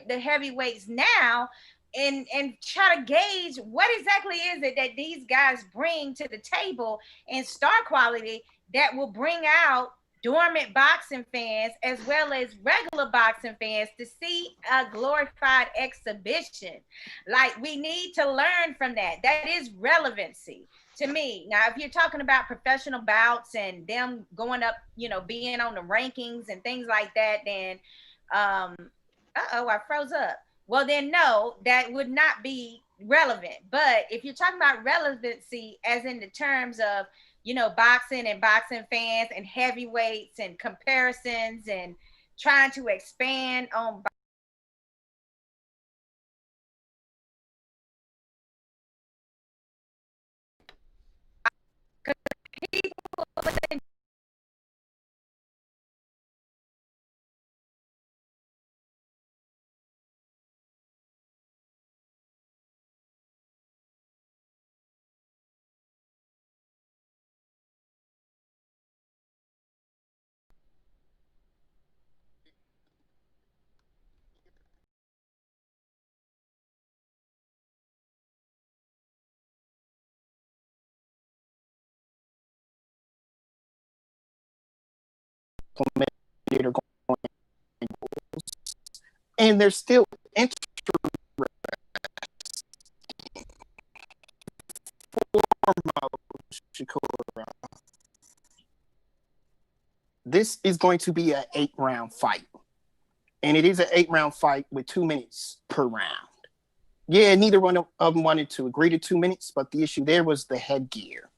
the heavyweights now, and try to gauge what exactly is it that these guys bring to the table in star quality that will bring out dormant boxing fans as well as regular boxing fans to see a glorified exhibition. Like, we need to learn from that. That is relevancy to me. Now, if you're talking about professional bouts and them going up, being on the rankings and things like that, then, I froze up. Well, then no, that would not be relevant. But if you're talking about relevancy as in the terms of, boxing and boxing fans and heavyweights and comparisons and trying to expand on people are going and they're still Shakura. This is going to be an 8-round fight. And it is an 8-round fight with 2 minutes per round. Yeah, neither one of them wanted to agree to 2 minutes, but the issue there was the headgear.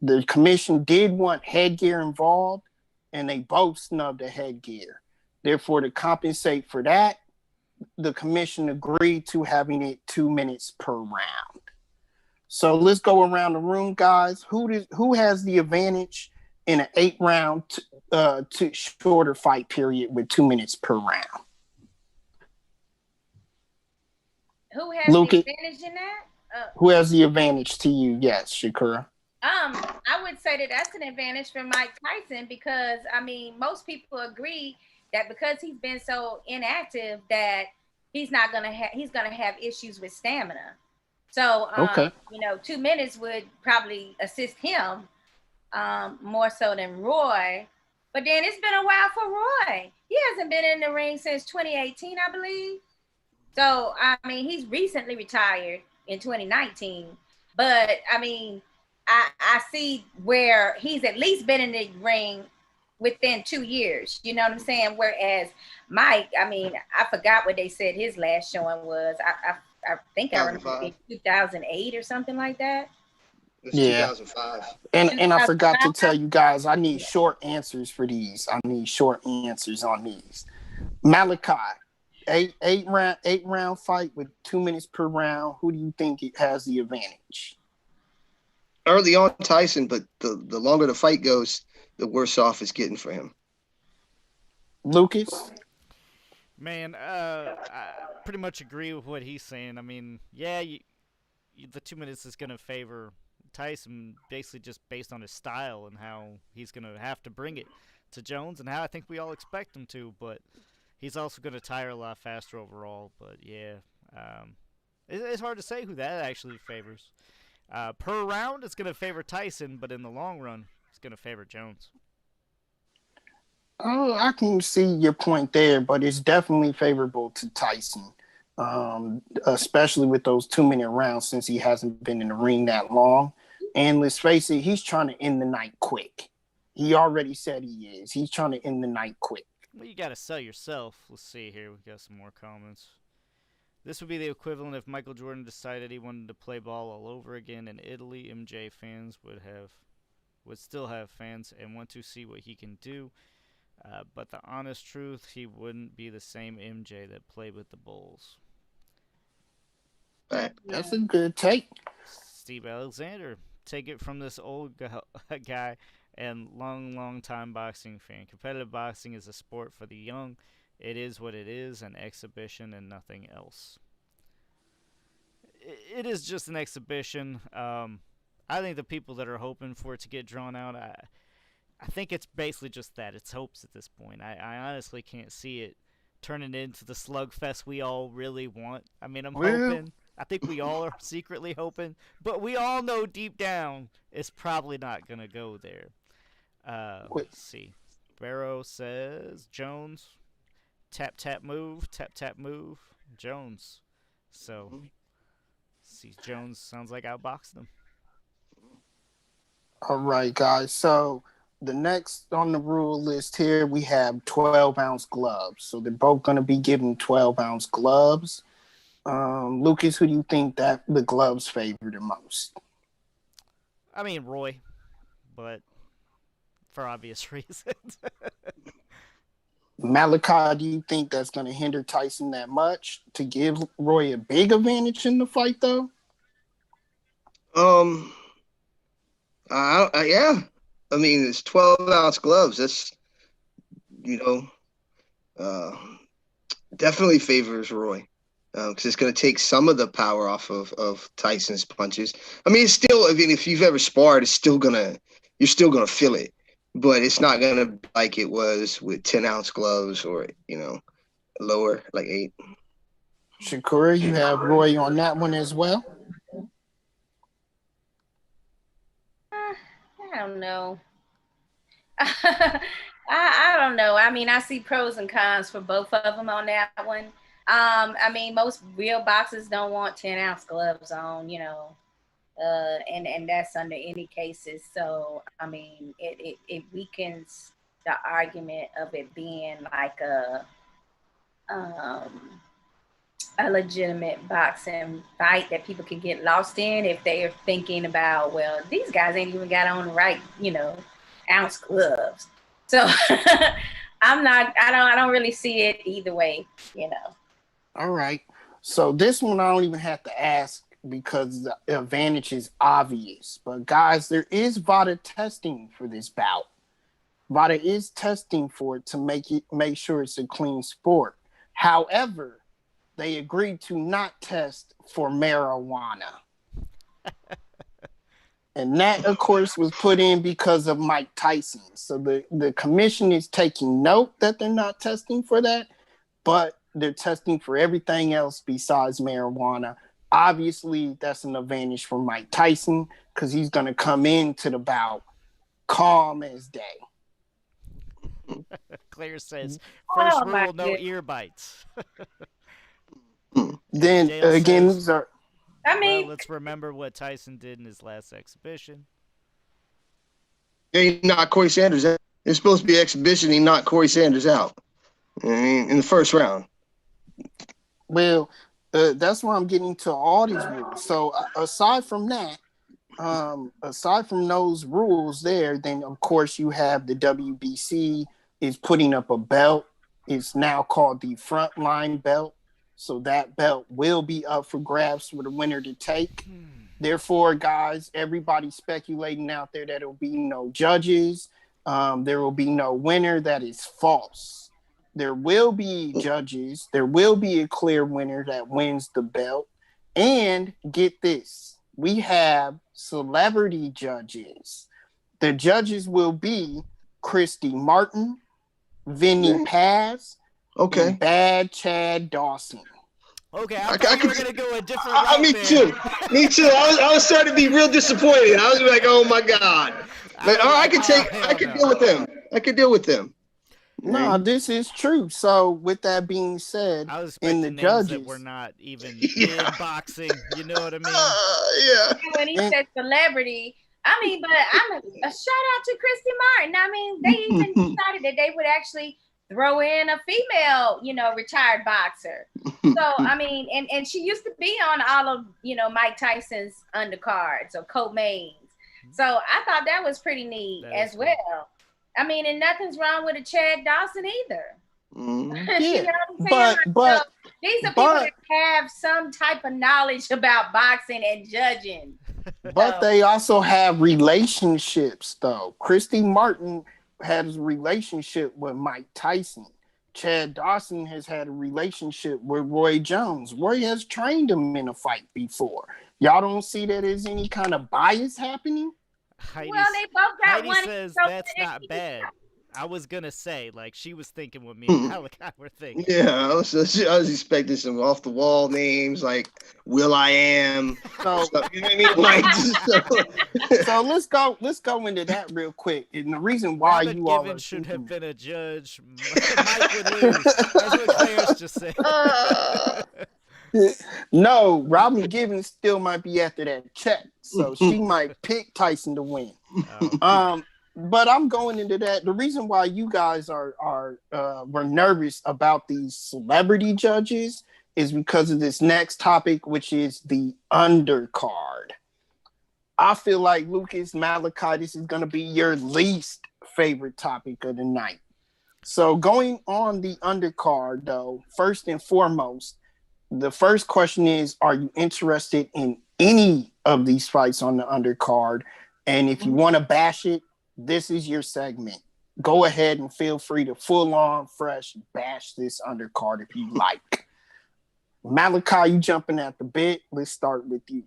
The commission did want headgear involved, and they both snubbed the headgear. Therefore, to compensate for that, the commission agreed to having it 2 minutes per round. So let's go around the room, guys. Who has the advantage in an 8-round to shorter fight period with 2 minutes per round? Who has the advantage in that? Who has the advantage to you? Yes, Shakura. I would say that that's an advantage for Mike Tyson because I mean most people agree that because he's been so inactive that he's gonna have issues with stamina. So okay. 2 minutes would probably assist him more so than Roy. But then it's been a while for Roy. He hasn't been in the ring since 2018, I believe. So I mean he's recently retired in 2019. But I mean I see where he's at least been in the ring within 2 years. You know what I'm saying? Whereas Mike, I mean, I forgot what they said his last showing was. I think I remember 2008 or something like that. It's 2005. And I forgot to tell you guys, I need short answers for these. I need short answers on these. Malachi, eight round fight with 2 minutes per round. Who do you think has the advantage? Early on, Tyson, but the longer the fight goes, the worse off it's getting for him. Lucas? Man, I pretty much agree with what he's saying. I mean, yeah, the 2 minutes is going to favor Tyson basically just based on his style and how he's going to have to bring it to Jones and how I think we all expect him to, but he's also going to tire a lot faster overall. But, yeah, it's hard to say who that actually favors. Per round, it's going to favor Tyson, but in the long run, it's going to favor Jones. Oh, I can see your point there, but it's definitely favorable to Tyson, especially with those 2 minute rounds since he hasn't been in the ring that long. And let's face it, he's trying to end the night quick. He already said he is. He's trying to end the night quick. Well, you got to sell yourself. Let's see here. We got some more comments. This would be the equivalent if Michael Jordan decided he wanted to play ball all over again in Italy. MJ fans would still have fans and want to see what he can do. But the honest truth, he wouldn't be the same MJ that played with the Bulls. That's a good take. Steve Alexander, take it from this old guy and long time boxing fan. Competitive boxing is a sport for the young. It is what it is, an exhibition and nothing else. It is just an exhibition. I think the people that are hoping for it to get drawn out, I think it's basically just that. It's hopes at this point. I honestly can't see it turning into the slugfest we all really want. I mean, I'm hoping. I think we all are secretly hoping. But we all know deep down it's probably not going to go there. Let's see. Barrow says, Jones, tap, tap, move, Jones. So, see, Jones sounds like outboxing him. All right, guys. So, the next on the rule list here, we have 12-ounce gloves. So, they're both going to be given 12-ounce gloves. Lucas, who do you think that the gloves favor the most? I mean, Roy, but for obvious reasons. Malachi, do you think that's going to hinder Tyson that much to give Roy a big advantage in the fight, though? Yeah. I mean, it's 12-ounce gloves. That's, definitely favors Roy. Because it's going to take some of the power off of Tyson's punches. I mean, it's still, if you've ever sparred, you're still going to feel it. But it's not going to be like it was with 10-ounce gloves or, lower, like 8. Shakura, you have Roy on that one as well? I don't know. I don't know. I mean, I see pros and cons for both of them on that one. I mean, most real boxers don't want 10-ounce gloves on, and that's under any cases. So, I mean, it weakens the argument of it being like a legitimate boxing fight that people can get lost in if they are thinking about, well, these guys ain't even got on the right, ounce gloves. So I don't really see it either way. All right. So this one I don't even have to ask because the advantage is obvious. But guys, there is VADA testing for this bout. VADA is testing for it to make sure it's a clean sport. However, they agreed to not test for marijuana. And that, of course, was put in because of Mike Tyson. So the commission is taking note that they're not testing for that, but they're testing for everything else besides marijuana. Obviously, that's an advantage for Mike Tyson because he's going to come into the bout calm as day. Claire says, first rule, no ear bites. Then, again, says, these are... I mean, well, let's remember what Tyson did in his last exhibition. Yeah, he knocked Corey Sanders out. It's supposed to be an exhibition. He knocked Corey Sanders out in the first round. Well, that's why I'm getting to all these rules. So aside from that, aside from those rules there, then of course you have the WBC is putting up a belt. It's now called the Frontline belt. So that belt will be up for grabs for the winner to take. Therefore, guys, everybody's speculating out there that there will be no judges. There will be no winner. That is false. There will be judges. There will be a clear winner that wins the belt. And get this, we have celebrity judges. The judges will be Christy Martin, Vinny Paz, and Bad Chad Dawson. Okay, I thought you were going to go a different route. Me too. I was starting to be real disappointed. I was like, oh my God. But I could deal with them. I could deal with them. No, this is true. So with that being said, I was in the names judges that were not even in boxing, you know what I mean? Yeah. When he said celebrity, I mean, but I'm a shout out to Christy Martin. I mean, they even decided that they would actually throw in a female, retired boxer. So, I mean, and she used to be on all of, Mike Tyson's undercards or co-mains. So I thought that was pretty neat as well. Cool. I mean, and nothing's wrong with a Chad Dawson either. Yeah, you know what I'm saying? but so these are people that have some type of knowledge about boxing and judging. But they also have relationships, though. Christy Martin has a relationship with Mike Tyson. Chad Dawson has had a relationship with Roy Jones. Roy has trained him in a fight before. Y'all don't see that there's any kind of bias happening? Well, they both got Heidi one. says that's not bad. I was gonna say, like, she was thinking what me and Malachi were thinking. Yeah, I was expecting some off the wall names like Will I Am. So, you know what I mean? So let's go into that real quick. And the reason why Robert you all Gibbons should have been a judge. Mike would lose. That's what Clarence just said. No, Robin Gibbons still might be after that check, so she might pick Tyson to win. But I'm going into that. The reason why you guys were nervous about these celebrity judges is because of this next topic, which is the undercard. I feel like Lucas Malachi, this is going to be your least favorite topic of the night. So going on the undercard, though, first and foremost, the first question is, are you interested in any of these fights on the undercard? And if you want to bash it, this is your segment. Go ahead and feel free to full on fresh bash this undercard if you like. Malachi, you jumping at the bit. Let's start with you.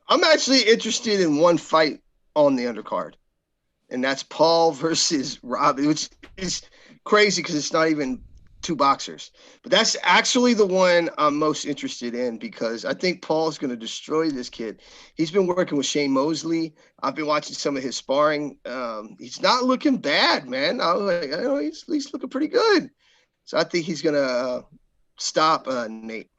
I'm actually interested in one fight on the undercard, and that's Paul versus Robbie, which is crazy because it's not even two boxers. But that's actually the one I'm most interested in because I think Paul's going to destroy this kid. He's been working with Shane Mosley. I've been watching some of his sparring. He's not looking bad, man. I was like, he's looking pretty good. So I think he's going to stop Nate.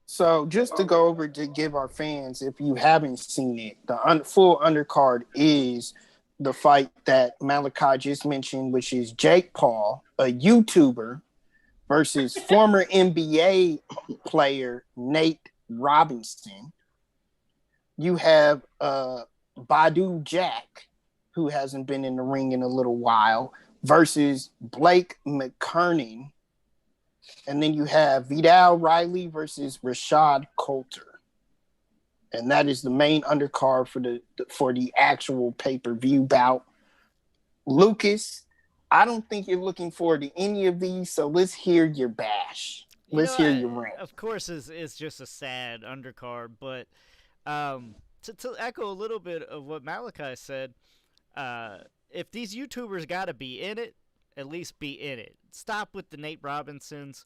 So just to go over to give our fans, if you haven't seen it, the full undercard is the fight that Malachi just mentioned, which is Jake Paul, a YouTuber, versus former NBA player Nate Robinson. You have Badu Jack, who hasn't been in the ring in a little while, versus Blake McKernan. And then you have Vidal Riley versus Rashad Coulter. And that is the main undercard for the actual pay-per-view bout. Lucas, I don't think you're looking forward to any of these, so let's hear your bash. Let's hear your rant. Of course, it's just a sad undercard, but to echo a little bit of what Malachi said, if these YouTubers got to be in it, at least be in it. Stop with the Nate Robinsons.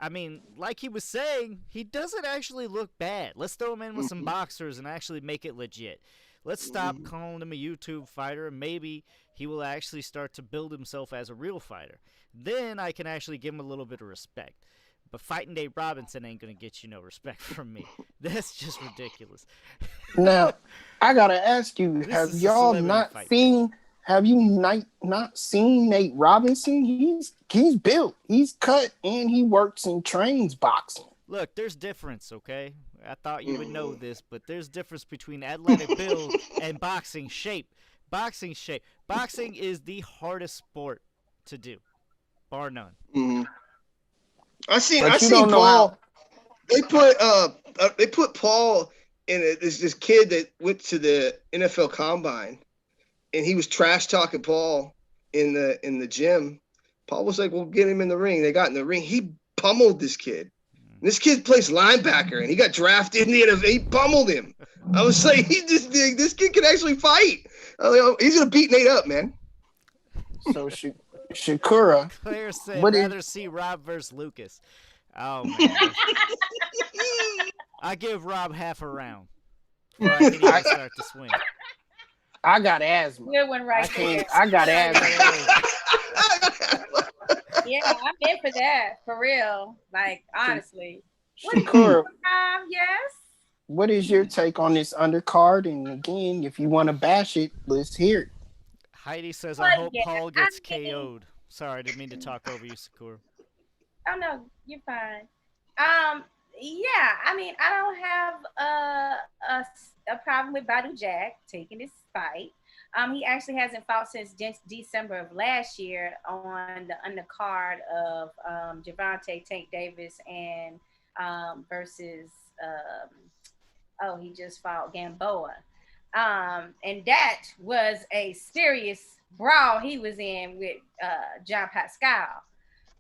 I mean, like he was saying, he doesn't actually look bad. Let's throw him in with some boxers and actually make it legit. Let's stop calling him a YouTube fighter, and maybe he will actually start to build himself as a real fighter. Then I can actually give him a little bit of respect. But fighting Nate Robinson ain't going to get you no respect from me. That's just ridiculous. Now, I got to ask you, have y'all not seen Nate Robinson? He's built, he's cut, and he works and trains boxing. Look, there's difference, okay? I thought you would know this, but there's difference between athletic build and boxing shape. Boxing is the hardest sport to do, bar none. I seen Paul. They put Paul in this kid that went to the NFL Combine, and he was trash talking Paul in the gym. Paul was like, "We'll get him in the ring." They got in the ring. He pummeled this kid. This kid plays linebacker, and he got drafted in the NFL. He pummeled him. I was like, this kid can actually fight. He's gonna beat Nate up, man. So Shakura, Claire said, rather see Rob versus Lucas. Oh man, I give Rob half a round before I can even start to swing. I got asthma. Good one right there. I got asthma. Yeah, I'm in for that, for real. Like, honestly. Shakura, yes? What is your take on this undercard? And again, if you want to bash it, let's hear it. Heidi says, I hope Paul gets KO'd. Sorry, I didn't mean to talk over you, Sakura. Oh, no, you're fine. Yeah, I mean, I don't have a problem with Badu Jack taking this fight. He actually hasn't fought since December of last year on the undercard of Gervonta Tank Davis and versus he just fought Gamboa. And that was a serious brawl he was in with John Pascal.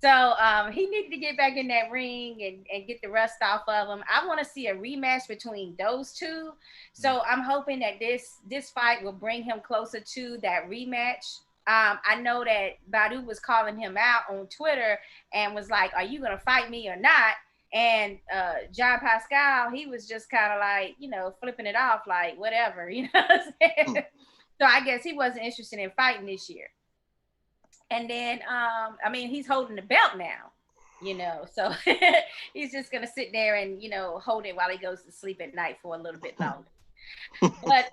So he needed to get back in that ring and get the rust off of him. I want to see a rematch between those two. So I'm hoping that this fight will bring him closer to that rematch. I know that Badu was calling him out on Twitter and was like, "Are you going to fight me or not?" And John Pascal, he was just kind of like, flipping it off like, whatever, you know what I'm saying? So I guess he wasn't interested in fighting this year. And then, he's holding the belt now, so he's just going to sit there and, hold it while he goes to sleep at night for a little bit longer. But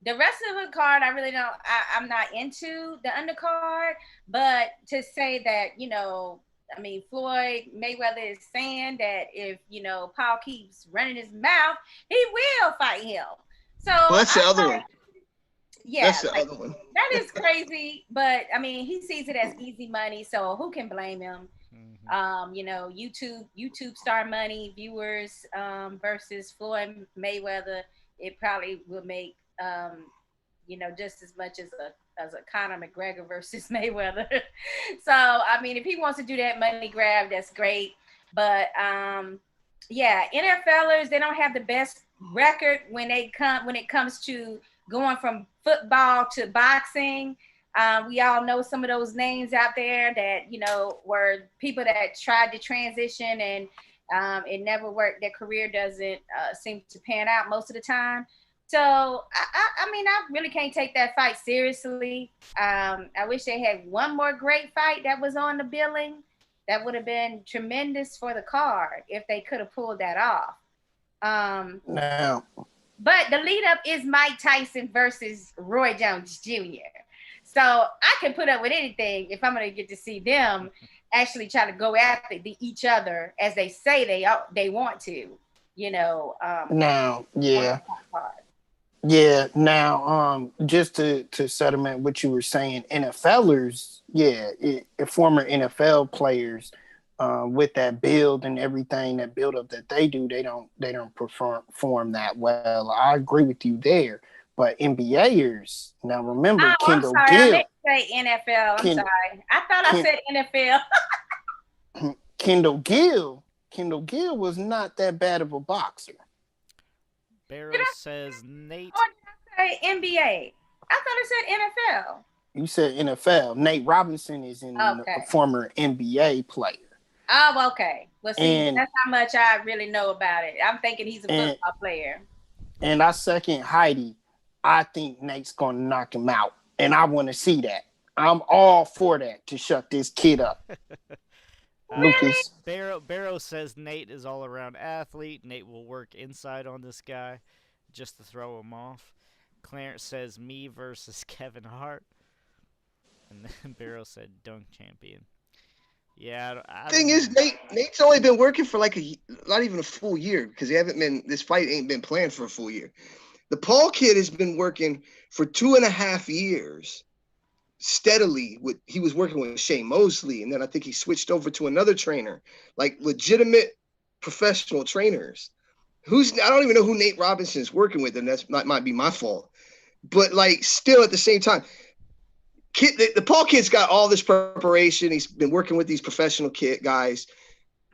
the rest of the card, I really don't, I'm not into the undercard, but to say that, Floyd Mayweather is saying that if, Paul keeps running his mouth, he will fight him. So that's the other one. Yeah, that's the other one. That is crazy, but he sees it as easy money, so who can blame him? YouTube star money, viewers versus Floyd Mayweather, it probably will make just as much as a Conor McGregor versus Mayweather. So if he wants to do that money grab, that's great. But NFLers, they don't have the best record when it comes to going from football to boxing. We all know some of those names out there that, were people that tried to transition and it never worked. Their career doesn't seem to pan out most of the time. So, I really can't take that fight seriously. I wish they had one more great fight that was on the billing That would have been tremendous for the card if they could have pulled that off. Now, But the lead up is Mike Tyson versus Roy Jones Jr. So I can put up with anything if I'm going to get to see them actually try to go after each other as they say they want to, you know. now, yeah. Yeah, now, just to sediment what you were saying, NFLers, former NFL players, with that build and everything, that build up that they do, they don't perform that well. I agree with you there, but NBAers, now remember Kendall I'm sorry, Gill. I meant to say NFL. I'm sorry, I thought I said NFL. Kendall Gill was not that bad of a boxer. Barrow says Nate. Or did I say NBA? I thought I said NFL. You said NFL. Nate Robinson is a former NBA player. Oh, okay. Well, see, that's how much I really know about it. I'm thinking he's a football player. And I second Heidi. I think Nate's going to knock him out, and I want to see that. I'm all for that to shut this kid up. Lucas. Barrow says Nate is all-around athlete. Nate will work inside on this guy just to throw him off. Clarence says me versus Kevin Hart. And then Barrow said dunk champion. Yeah. Thing is, Nate's only been working for like not even a full year because this fight ain't been planned for a full year. The Paul kid has been working for 2.5 years steadily. He was working with Shane Mosley, and then I think he switched over to another trainer, like legitimate professional trainers. I don't even know who Nate Robinson is working with, and that might be my fault. But like, still at the same time, the Paul kid's got all this preparation. He's been working with these professional guys.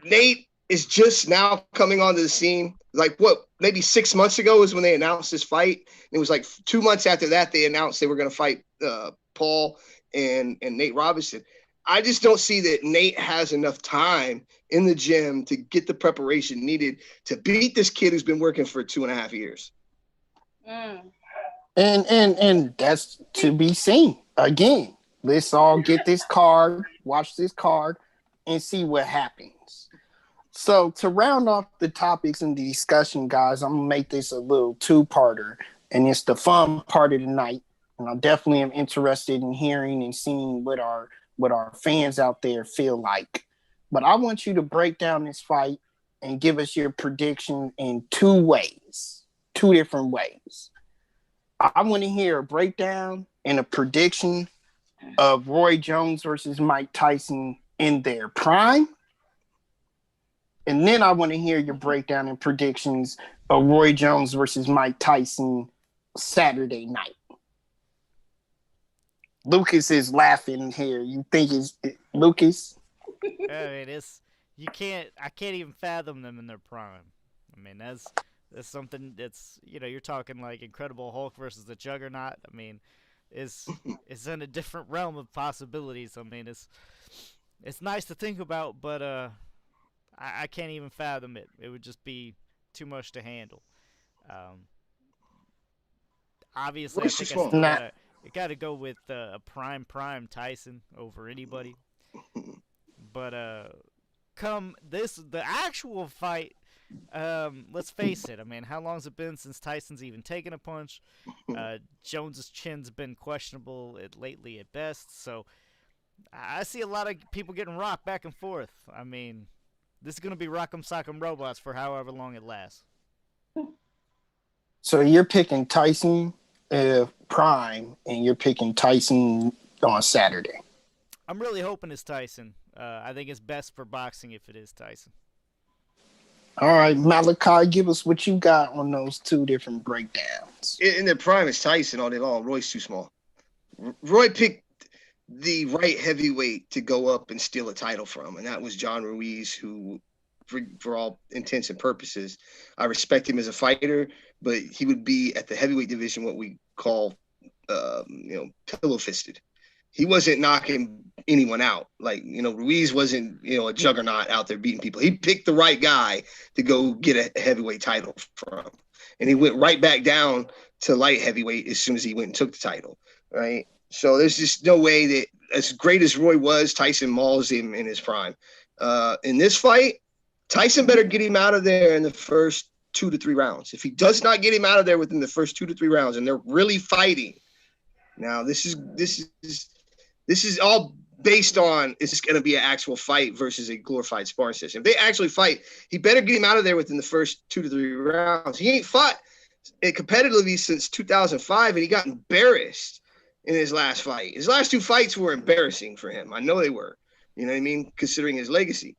Nate is just now coming onto the scene. Like maybe 6 months ago is when they announced this fight. It was like 2 months after that they announced they were going to fight Paul and Nate Robinson. I just don't see that Nate has enough time in the gym to get the preparation needed to beat this kid who's been working for 2.5 years. And that's to be seen. Again, let's all get this card, watch this card, and see what happens. So to round off the topics in the discussion, guys, I'm gonna make this a little two-parter, and it's the fun part of the night. And I definitely am interested in hearing and seeing what our fans out there feel like. But I want you to break down this fight and give us your prediction in two different ways. I want to hear a breakdown and a prediction of Roy Jones versus Mike Tyson in their prime. And then I want to hear your breakdown and predictions of Roy Jones versus Mike Tyson Saturday night. Lucas is laughing here. You think it's Lucas? I mean, I can't even fathom them in their prime. I mean, that's something that's, you're talking like Incredible Hulk versus the Juggernaut. I mean, it's in a different realm of possibilities. I mean, it's nice to think about, but I can't even fathom it. It would just be too much to handle. Obviously, I think you got to go with a prime Tyson over anybody. But the actual fight, let's face it. I mean, how long's it been since Tyson's even taken a punch? Jones's chin's been questionable lately at best. So I see a lot of people getting rocked back and forth. I mean, this is going to be Rock'em Sock'em Robots for however long it lasts. So you're picking Tyson prime, and you're picking Tyson on Saturday. I'm really hoping it's Tyson. I think it's best for boxing if it is Tyson. All right, Malachi, give us what you got on those two different breakdowns. In their prime, it's Tyson all day long. Roy's too small. Roy picked the right heavyweight to go up and steal a title from, and that was John Ruiz, who, for all intents and purposes, I respect him as a fighter, but he would be at the heavyweight division what we call, pillow-fisted. He wasn't knocking anyone out. Like, Ruiz wasn't, a juggernaut out there beating people. He picked the right guy to go get a heavyweight title from. And he went right back down to light heavyweight as soon as he went and took the title, right? So there's just no way that, as great as Roy was, Tyson mauls him in his prime. In this fight, Tyson better get him out of there in the first 2 to 3 rounds. If he does not get him out of there within the first 2 to 3 rounds, and they're really fighting, now this is all based on, is this going to be an actual fight versus a glorified sparring session? If they actually fight, he better get him out of there within the first 2 to 3 rounds. He ain't fought it competitively since 2005, and he got embarrassed in his last fight. His last 2 fights were embarrassing for him. I know they were. You know what I mean? Considering his legacy.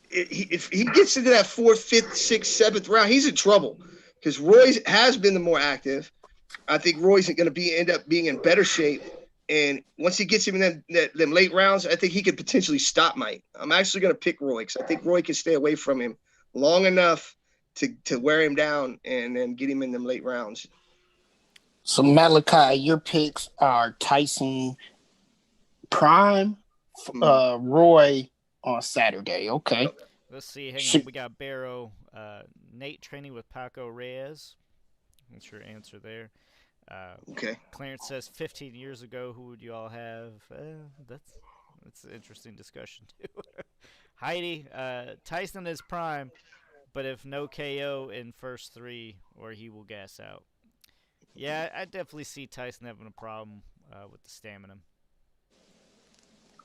If he gets into that 4th, 5th, 6th, 7th round, he's in trouble because Roy has been the more active. I think Roy's going to end up being in better shape. And once he gets him in them late rounds, I think he could potentially stop Mike. I'm actually going to pick Roy because I think Roy can stay away from him long enough to wear him down and then get him in them late rounds. So, Malachi, your picks are Tyson Prime, Roy on Saturday. Okay. Let's see. Hang on. We got Barrow, Nate training with Paco Reyes. What's your answer there? Okay. Clarence says 15 years ago, who would you all have? That's an interesting discussion too. Heidi, Tyson is prime, but if no KO in first 3, or he will gas out. Yeah, I definitely see Tyson having a problem with the stamina.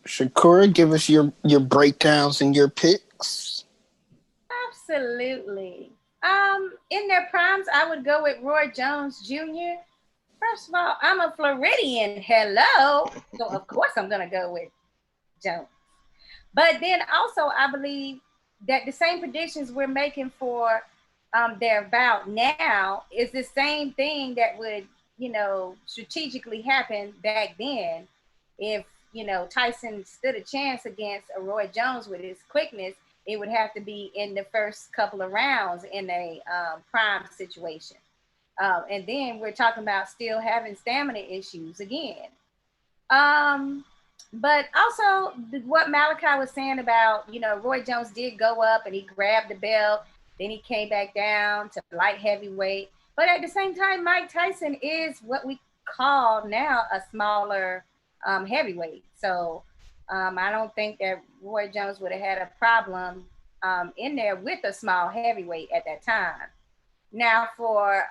Shakura, give us your breakdowns and your picks. Absolutely. In their primes, I would go with Roy Jones Jr. First of all, I'm a Floridian. Hello. So, of course, I'm going to go with Jones. But then also, I believe that the same predictions we're making for their bout now is the same thing that would, strategically happen back then. If, Tyson stood a chance against a Roy Jones with his quickness, it would have to be in the first couple of rounds in a prime situation. And then we're talking about still having stamina issues again. But also what Malachi was saying about, Roy Jones did go up and he grabbed the belt. Then he came back down to light heavyweight. But at the same time, Mike Tyson is what we call now a smaller heavyweight. So I don't think that Roy Jones would have had a problem in there with a small heavyweight at that time. Now for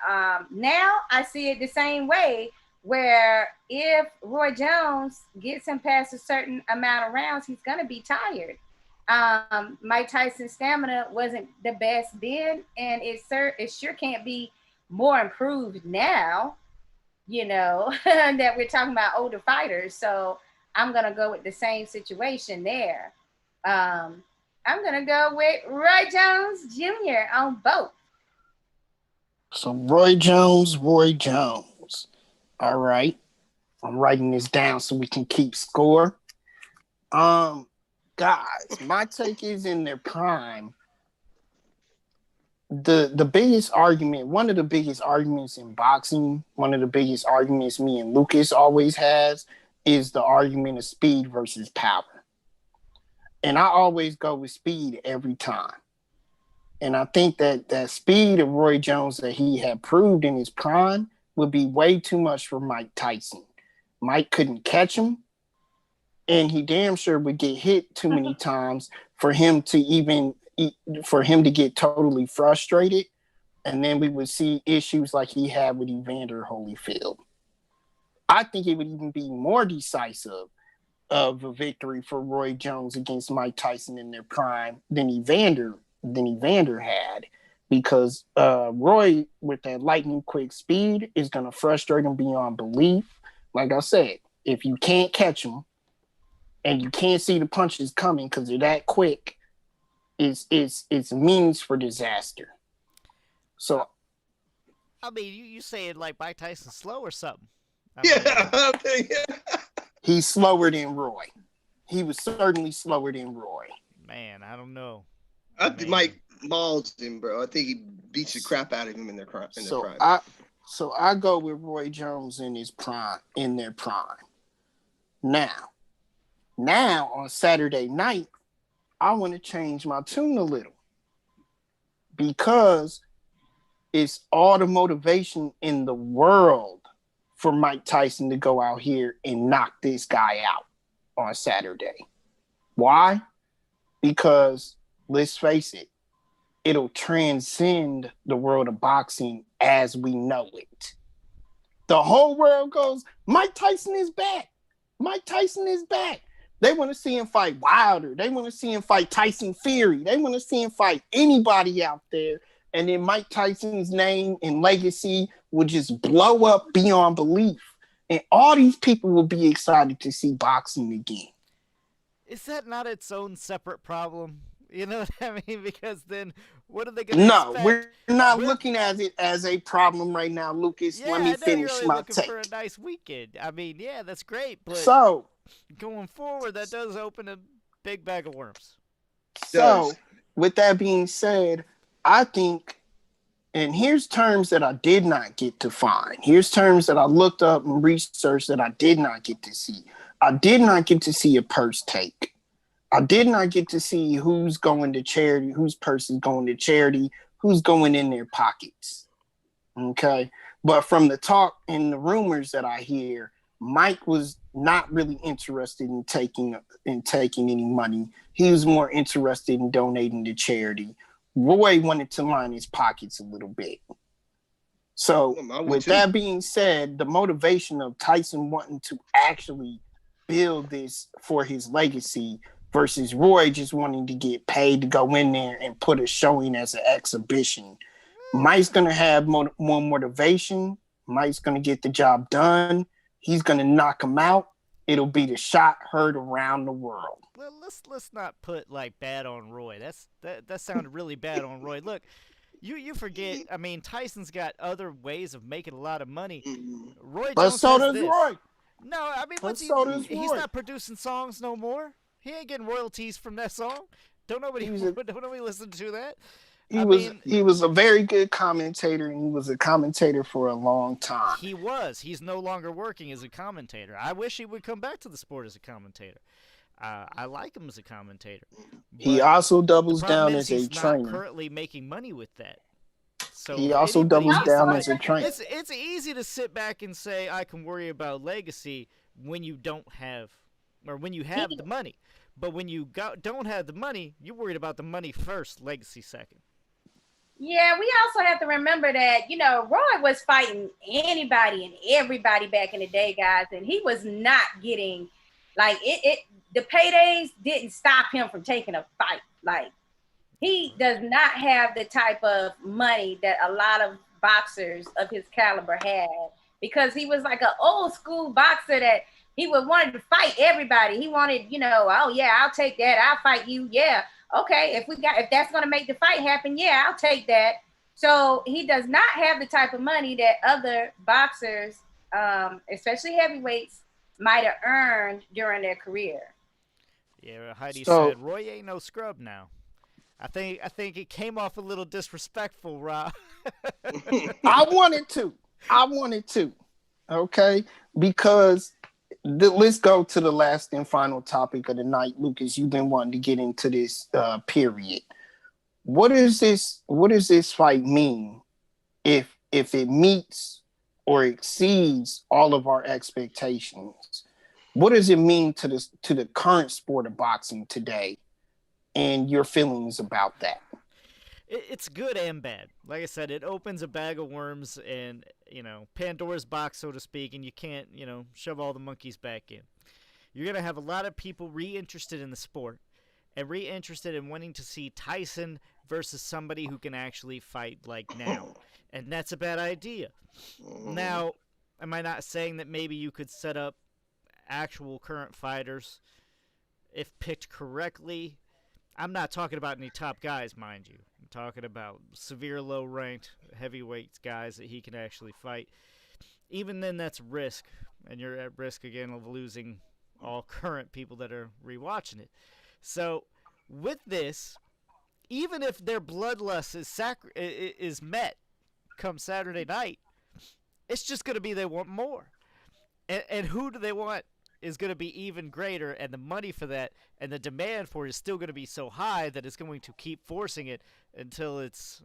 now, I see it the same way, where if Roy Jones gets him past a certain amount of rounds, he's going to be tired. Mike Tyson's stamina wasn't the best then, and it sure can't be more improved now, that we're talking about older fighters. So I'm going to go with the same situation there. I'm going to go with Roy Jones Jr. on both. So Roy Jones. All right. I'm writing this down so we can keep score. Guys, my take is in their prime. The biggest argument, one of the biggest arguments in boxing, one of the biggest arguments me and Lucas always has is the argument of speed versus power. And I always go with speed every time. And I think that speed of Roy Jones that he had proved in his prime would be way too much for Mike Tyson. Mike couldn't catch him, and he damn sure would get hit too many times for him to get totally frustrated, and then we would see issues like he had with Evander Holyfield. I think it would even be more decisive of a victory for Roy Jones against Mike Tyson in their prime than Evander had, because Roy, with that lightning quick speed, is going to frustrate him beyond belief. Like I said, if you can't catch him and you can't see the punches coming because they're that quick, it's means for disaster. So, I mean, you say it like Mike Tyson's slow or something. He's slower than Roy. He was certainly slower than Roy. Man, I don't know. I think Mike mauls him, bro. I think he beats the crap out of him in their prime. So I go with Roy Jones in their prime. Now on Saturday night, I want to change my tune a little, because it's all the motivation in the world for Mike Tyson to go out here and knock this guy out on Saturday. Why? Because let's face it, it'll transcend the world of boxing as we know it. The whole world goes, Mike Tyson is back. Mike Tyson is back. They want to see him fight Wilder. They want to see him fight Tyson Fury. They want to see him fight anybody out there. And then Mike Tyson's name and legacy will just blow up beyond belief. And all these people will be excited to see boxing again. Is that not its own separate problem? You know what I mean? Because then what are they going to No, expect? we're not looking at it as a problem right now, Lucas. Yeah, Let me I know finish you're only my looking take. for a nice weekend. I mean, yeah, that's great, but So, going forward, that does open a big bag of worms. So, with that being said, I think, and here's terms that I did not get to find. Here's terms that I looked up and researched that I did not get to see. I did not get to see a purse take. I did not get to see who's going to charity, whose purse is going to charity, who's going in their pockets. Okay. But from the talk and the rumors that I hear, Mike was not really interested in taking any money. He was more interested in donating to charity. Roy wanted to line his pockets a little bit. So with that being said, the motivation of Tyson wanting to actually build this for his legacy versus Roy just wanting to get paid to go in there and put a showing as an exhibition. Mike's going to have more motivation. Mike's going to get the job done. He's going to knock him out. It'll be the shot heard around the world. Well, let's not put like bad on Roy. That sounded really bad on Roy. Look, you forget. I mean, Tyson's got other ways of making a lot of money. Roy But Jones so has does this. Roy. No, I mean, But so does he's Roy. not producing songs no more. He ain't getting royalties from that song. Don't nobody listen to that. He was a very good commentator, and he was a commentator for a long time. He was. He's no longer working as a commentator. I wish he would come back to the sport as a commentator. I like him as a commentator. He also doubles down as a he's trainer. Not currently making money with that. So he also doubles down as a trainer. It's easy to sit back and say I can worry about legacy when you don't have, or when you have the money. But when you don't have the money, you're worried about the money first, legacy second. Yeah, we also have to remember that, Roy was fighting anybody and everybody back in the day, guys, and he was not getting, like, the paydays didn't stop him from taking a fight. Like, he does not have the type of money that a lot of boxers of his caliber had, because he was like an old school boxer that he would want to fight everybody. He wanted, oh yeah, I'll take that. I'll fight you. Yeah. Okay. If that's going to make the fight happen, yeah, I'll take that. So he does not have the type of money that other boxers, especially heavyweights, might have earned during their career. Yeah, Heidi said Roy ain't no scrub now. I think it came off a little disrespectful, Rob. I wanted to. Okay, because let's go to the last and final topic of the night, Lucas. You've been wanting to get into this period. What does this fight mean if it meets or exceeds all of our expectations? What does it mean to the current sport of boxing today, and your feelings about that? It's good and bad. Like I said, it opens a bag of worms and, Pandora's box, so to speak, and you can't, shove all the monkeys back in. You're going to have a lot of people re-interested in the sport and re-interested in wanting to see Tyson versus somebody who can actually fight like now. And that's a bad idea. Now, am I not saying that maybe you could set up actual current fighters if picked correctly? I'm not talking about any top guys, mind you. I'm talking about severe low-ranked heavyweight guys that he can actually fight. Even then, that's risk, and you're at risk again of losing all current people that are rewatching it. So, with this, even if their bloodlust is met come Saturday night, it's just going to be they want more. And who do they want is going to be even greater, and the money for that and the demand for it is still going to be so high that it's going to keep forcing it until it's,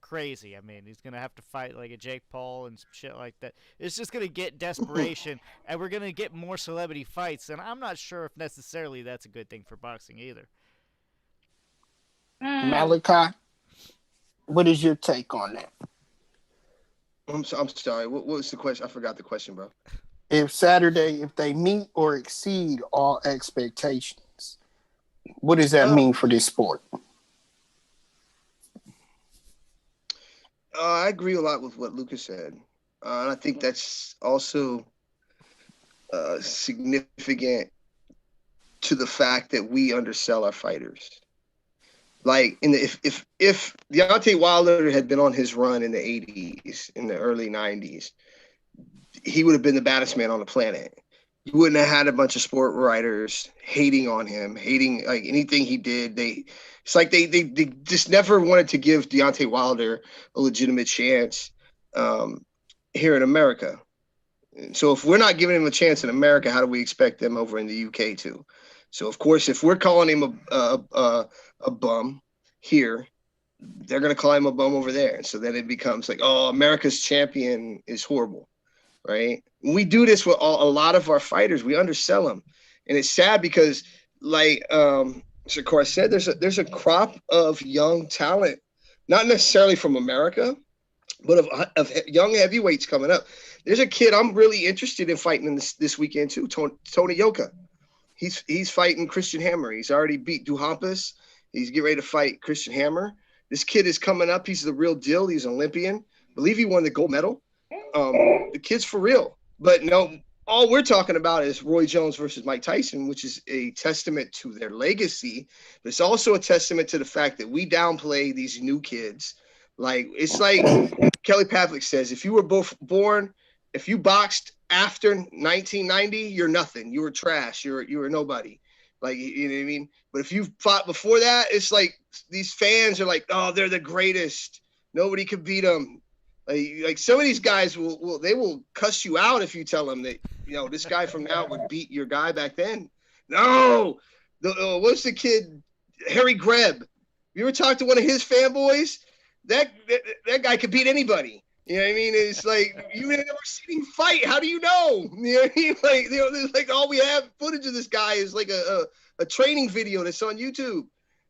crazy. I mean, he's gonna have to fight like a Jake Paul and some shit like that. It's just gonna get desperation, and we're gonna get more celebrity fights. And I'm not sure if necessarily that's a good thing for boxing either. Malachi, what is your take on that? I'm sorry. What was the question? I forgot the question, bro. If they meet or exceed all expectations, what does that mean for this sport? I agree a lot with what Lucas said. And I think that's also significant to the fact that we undersell our fighters. Like if Deontay Wilder had been on his run in the 80s, in the early 90s, he would have been the baddest man on the planet. You wouldn't have had a bunch of sport writers hating on him, hating like anything he did. It's like they just never wanted to give Deontay Wilder a legitimate chance here in America. So if we're not giving him a chance in America, how do we expect them over in the UK to? So of course, if we're calling him a bum here, they're going to call him a bum over there. And so then it becomes like, oh, America's champion is horrible, right? We do this with a lot of our fighters. We undersell them. And it's sad because, like Shakura said, there's a crop of young talent, not necessarily from America, but of young heavyweights coming up. There's a kid I'm really interested in fighting in this weekend too, Tony Yoka. He's fighting Christian Hammer. He's already beat Duhampas. He's getting ready to fight Christian Hammer. This kid is coming up. He's the real deal. He's an Olympian. I believe he won the gold medal. The kid's for real. But no, all we're talking about is Roy Jones versus Mike Tyson, which is a testament to their legacy. But it's also a testament to the fact that we downplay these new kids. Like, it's like Kelly Pavlik says, if you were born, if you boxed after 1990, you're nothing. You were trash. You were nobody. Like, you know what I mean? But if you fought before that, it's like these fans are like, oh, they're the greatest. Nobody could beat them. Like some of these guys will cuss you out if you tell them that, you know, this guy from now would beat your guy back then. No, what's the kid, Harry Greb? You ever talked to one of his fanboys? That guy could beat anybody. You know what I mean? It's like, you never seen him fight. How do you know? You know what I mean? Like, you know, there's like all we have footage of this guy is like a training video that's on YouTube.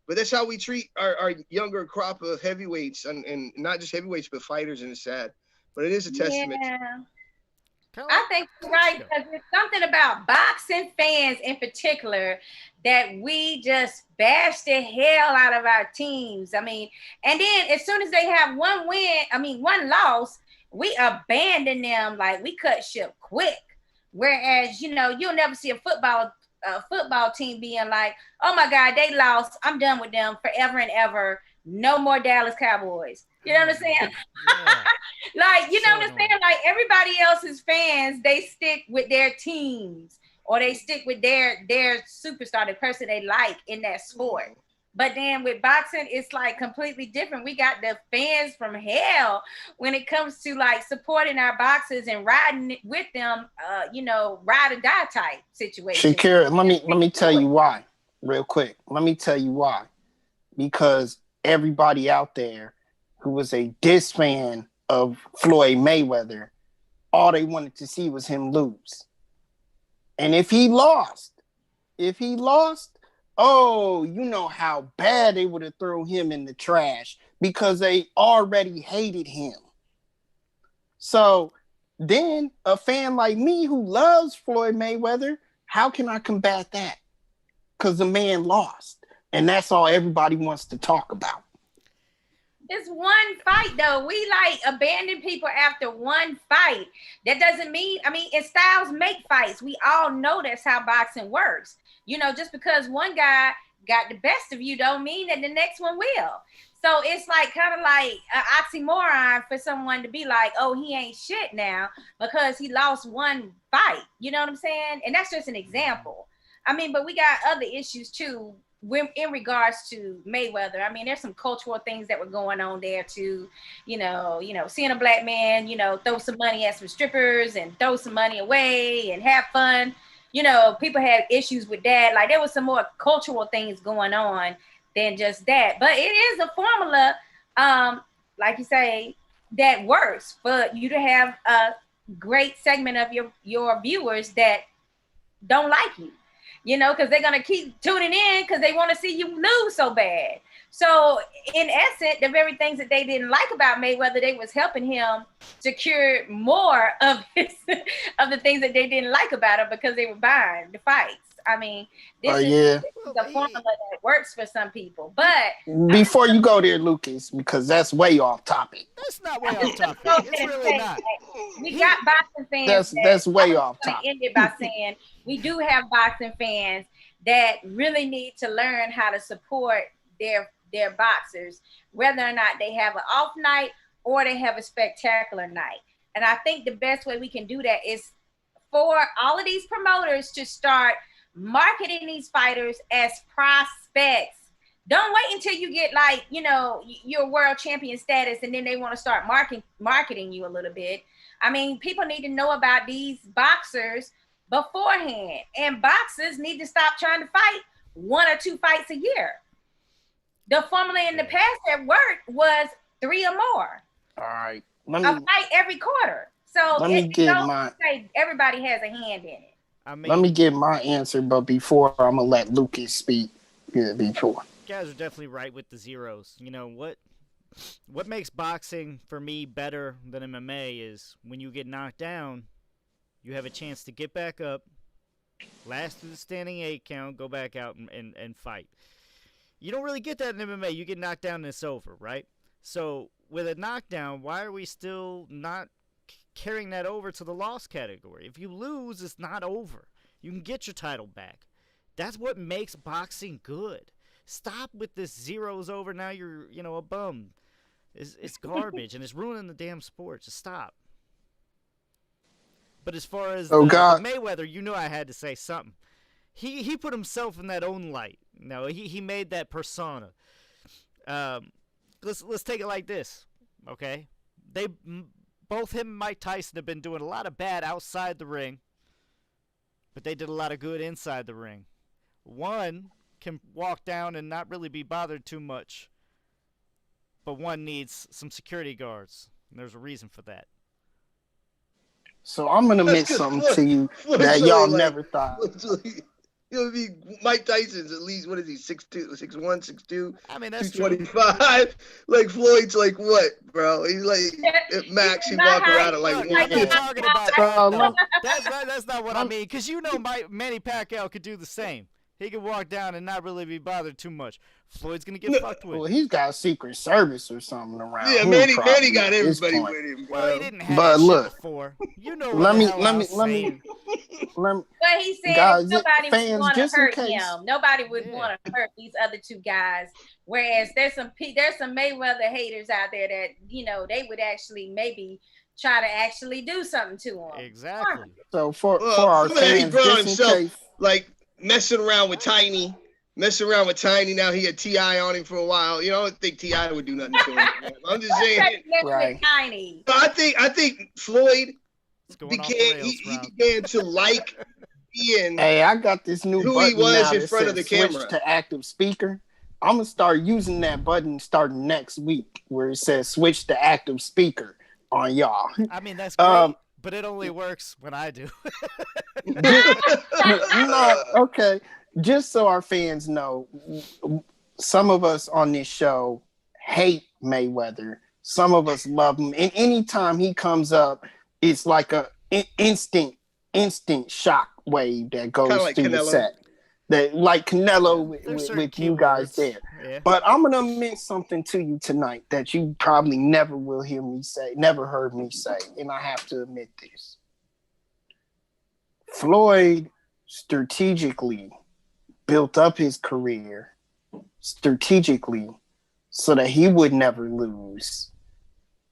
But that's how we treat our younger crop of heavyweights and not just heavyweights, but fighters, and it's sad. But it is a testament. Yeah. I think you're right, because there's something about boxing fans in particular that we just bash the hell out of our teams. I mean, and then as soon as they have one loss, we abandon them, like we cut ship quick. Whereas, you know, you'll never see a football team being like, oh my God, they lost. I'm done with them forever and ever. No more Dallas Cowboys. You know what I'm saying? Yeah. Like, you know what I'm saying? Like, everybody else's fans, they stick with their teams, or they stick with their superstar, the person they like in that sport. But then with boxing, it's like completely different. We got the fans from hell when it comes to like supporting our boxers and riding with them, you know, ride or die type situation. Shakira, let me tell you why, real quick. Let me tell you why. Because everybody out there who was a diss fan of Floyd Mayweather, all they wanted to see was him lose. And if he lost, oh, you know how bad they would have thrown him in the trash because they already hated him. So then a fan like me who loves Floyd Mayweather, how can I combat that? Because the man lost. And that's all everybody wants to talk about. It's one fight, though. We like abandon people after one fight. That doesn't mean, I mean, and styles make fights. We all know that's how boxing works. You know, just because one guy got the best of you don't mean that the next one will. So it's like kind of like an oxymoron for someone to be like, oh, he ain't shit now because he lost one fight. You know what I'm saying? And that's just an example. I mean, but we got other issues too in regards to Mayweather. I mean, there's some cultural things that were going on there too. You know, seeing a black man, you know, throw some money at some strippers and throw some money away and have fun. You know, people had issues with that. Like, there was some more cultural things going on than just that. But it is a formula. like you say, that works for you to have a great segment of your viewers that don't like you, because they're gonna keep tuning in because they want to see you lose so bad. So in essence, the very things that they didn't like about Mayweather, they was helping him secure more of his of the things that they didn't like about him because they were buying the fights. I mean, this is a formula that works for some people. But before you go there, Lucas, because that's way off topic. That's not way off topic. It's really not. We got boxing fans. That's way off topic. End it by saying we do have boxing fans that really need to learn how to support their boxers, whether or not they have an off night or they have a spectacular night. And I think the best way we can do that is for all of these promoters to start marketing these fighters as prospects. Don't wait until you get your world champion status and then they want to start marketing you a little bit. I mean, people need to know about these boxers beforehand, and boxers need to stop trying to fight 1 or 2 fights a year. The formula in the past that worked was 3 or more. All right. A fight every quarter. So everybody has a hand in it. Let me get my answer, but before I'm gonna let Lucas speak. Yeah, before. You guys are definitely right with the zeros. What makes boxing for me better than MMA is when you get knocked down, you have a chance to get back up, last through the standing 8 count, go back out and fight. You don't really get that in MMA. You get knocked down and it's over, right? So with a knockdown, why are we still not carrying that over to the loss category? If you lose, it's not over. You can get your title back. That's what makes boxing good. Stop with this zeros over. Now you're, a bum. It's garbage and it's ruining the damn sport. Just stop. But as far as the Mayweather, I had to say something. He put himself in that own light. He made that persona. Let's take it like this, okay? Both him and Mike Tyson have been doing a lot of bad outside the ring, but they did a lot of good inside the ring. One can walk down and not really be bothered too much, but one needs some security guards, and there's a reason for that. So I'm going to admit something to you that y'all never thought. Mike Tyson's at least, what is he, 6'2", 6'1", 6'2", I mean, that's 225. Like Floyd's like what, bro? He's like at max. He walk around at like I'm not 150. talking about that. That's not what I mean. Because Manny Pacquiao could do the same. He could walk down and not really be bothered too much. Floyd's gonna get fucked with. Well, he's got Secret Service or something around. Yeah, Manny got everybody with him, bro. Well, he didn't have that shit before. Let me. But he said nobody would want to hurt him. Nobody would want to hurt these other 2 guys. Whereas there's some Mayweather haters out there that they would actually maybe try to actually do something to him. Exactly. So for our fans, he brought just in case, like messing around with Tiny. Now he had T.I. on him for a while. I don't think T.I. would do nothing to him. I'm just saying. Right. Tiny. But I think Floyd began to like being. Hey, I got this new who button he was now in front of the camera. Switch to active speaker. I'm gonna start using that button starting next week, where it says switch to active speaker on y'all. I mean, that's great, but it only works when I do. No, okay. Just so our fans know, some of us on this show hate Mayweather. Some of us love him. And anytime he comes up, it's like an instant shock wave that goes through the set. That like Canelo with you guys there. Yeah. But I'm gonna admit something to you tonight that you probably never will hear me say, never heard me say, and I have to admit this. Floyd strategically built up his career strategically so that he would never lose,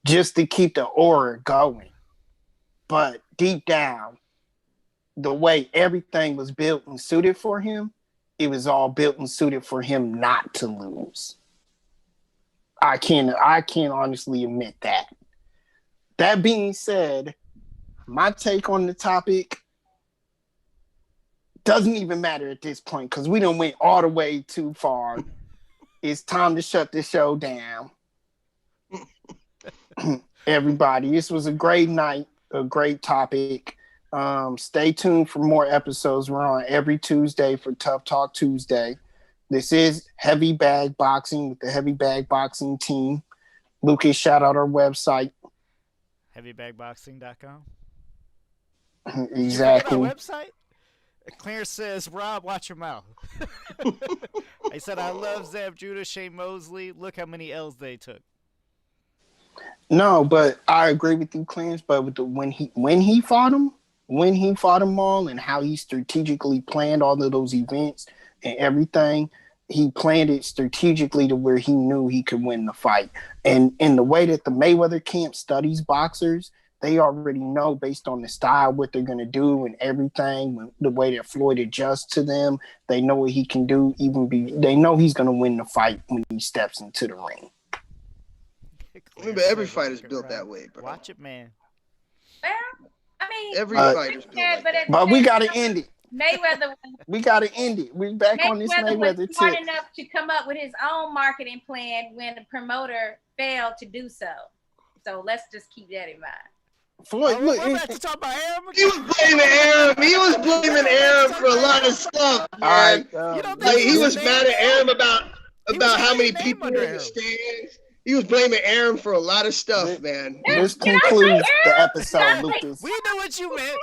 just to keep the aura going. But deep down, the way everything was built and suited for him, it was all built and suited for him not to lose. I can't honestly admit that. That being said, my take on the topic doesn't even matter at this point because we done went all the way too far. It's time to shut the show down. everybody. This was a great night, a great topic. Stay tuned for more episodes. We're on every Tuesday for Tough Talk Tuesday. This is Heavy Bag Boxing with the Heavy Bag Boxing team. Lucas, shout out our website. Heavybagboxing.com. Exactly. Our website? Clarence says, Rob, watch your mouth. I said, I love Zab Judah, Shane Mosley. Look how many L's they took. No, but I agree with you, Clarence. But with when he fought him all, and how he strategically planned all of those events and everything, he planned it strategically to where he knew he could win the fight. And in the way that the Mayweather camp studies boxers, they already know based on the style what they're going to do and everything, the way that Floyd adjusts to them. They know what he can do. They know he's going to win the fight when he steps into the ring. Remember, every fight is built that way, bro. Watch it, man. Well, I mean, every fight is built like that. But we got to end it. Mayweather. We got to end it. We're back on this Mayweather was smart enough to come up with his own marketing plan when the promoter failed to do so. So let's just keep that in mind. Floyd, look, we're about to talk about Aram. He was blaming Aram. He was blaming Aram for a lot of stuff, man. Like, he was mad at Aram about how many people were in the stands. He was blaming Aram for a lot of stuff, man. This concludes the episode, Lucas. We know what you meant.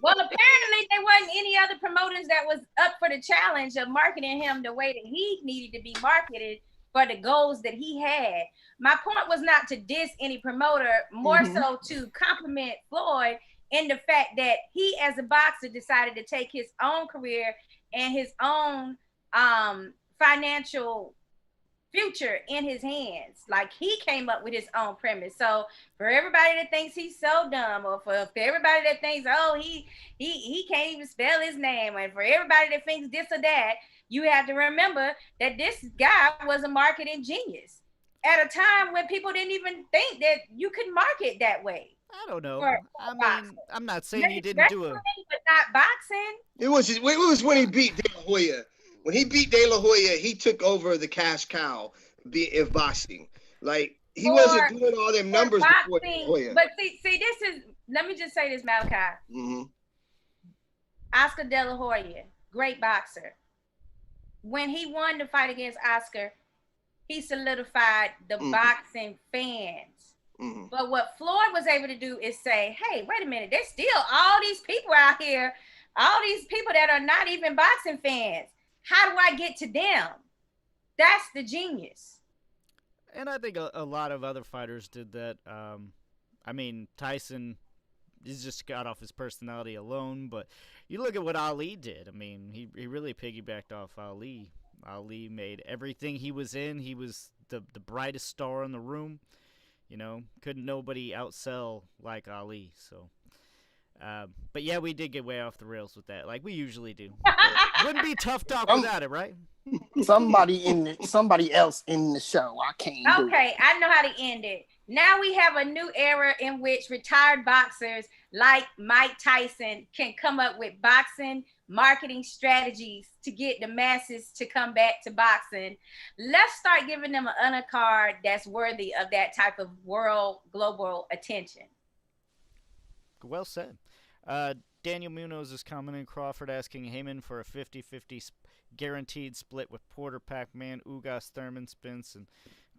Well, apparently there wasn't any other promoters that was up for the challenge of marketing him the way that he needed to be marketed for the goals that he had. My point was not to diss any promoter, more so to compliment Floyd in the fact that he, as a boxer, decided to take his own career and his own financial future in his hands. Like, he came up with his own premise. So for everybody that thinks he's so dumb, or for everybody that thinks, oh, he can't even spell his name, and for everybody that thinks this or that, you have to remember that this guy was a marketing genius at a time when people didn't even think that you could market that way. I don't know. I mean, I'm not saying he didn't do it, but not boxing. It was when he beat De La Hoya. When he beat De La Hoya, he took over the cash cow of boxing. Like, he wasn't doing all them numbers before De La Hoya. But see, this is, let me just say this, Malachi. Mm-hmm. Oscar De La Hoya, great boxer. When he won the fight against Oscar, he solidified the boxing fans. Mm-hmm. But what Floyd was able to do is say, hey, wait a minute, there's still all these people out here, all these people that are not even boxing fans. How do I get to them? That's the genius. And I think a lot of other fighters did that. I mean, Tyson, he's just got off his personality alone. But you look at what Ali did. I mean, he really piggybacked off Ali. Ali made everything he was in. He was the brightest star in the room. You know, couldn't nobody outsell like Ali. So, but yeah, we did get way off the rails with that, like we usually do. Wouldn't be tough talk without it, right? Somebody else in the show. I can't. Okay, I know how to end it. Now we have a new era in which retired boxers like Mike Tyson can come up with boxing marketing strategies to get the masses to come back to boxing. Let's start giving them an undercard that's worthy of that type of world global attention. Well said. Daniel Munoz is commenting. Crawford asking Heyman for a 50-50 guaranteed split with Porter, Pac-Man, Ugas, Thurman, Spence, and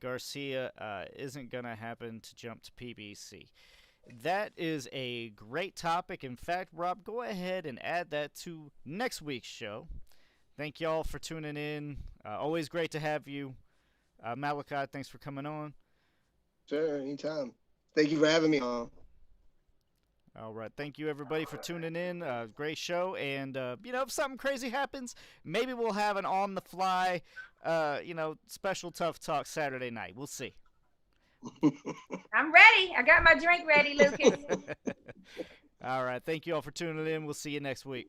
Garcia. Isn't going to happen to jump to PBC. That is a great topic. In fact, Rob, go ahead and add that to next week's show. Thank you all for tuning in. Always great to have you. Malachi, thanks for coming on. Sure, anytime. Thank you for having me on. All right. Thank you, everybody, for tuning in. Great show. And, if something crazy happens, maybe we'll have an on-the-fly, special Tough Talk Saturday night. We'll see. I'm ready. I got my drink ready, Lucas. All right. Thank you all for tuning in. We'll see you next week.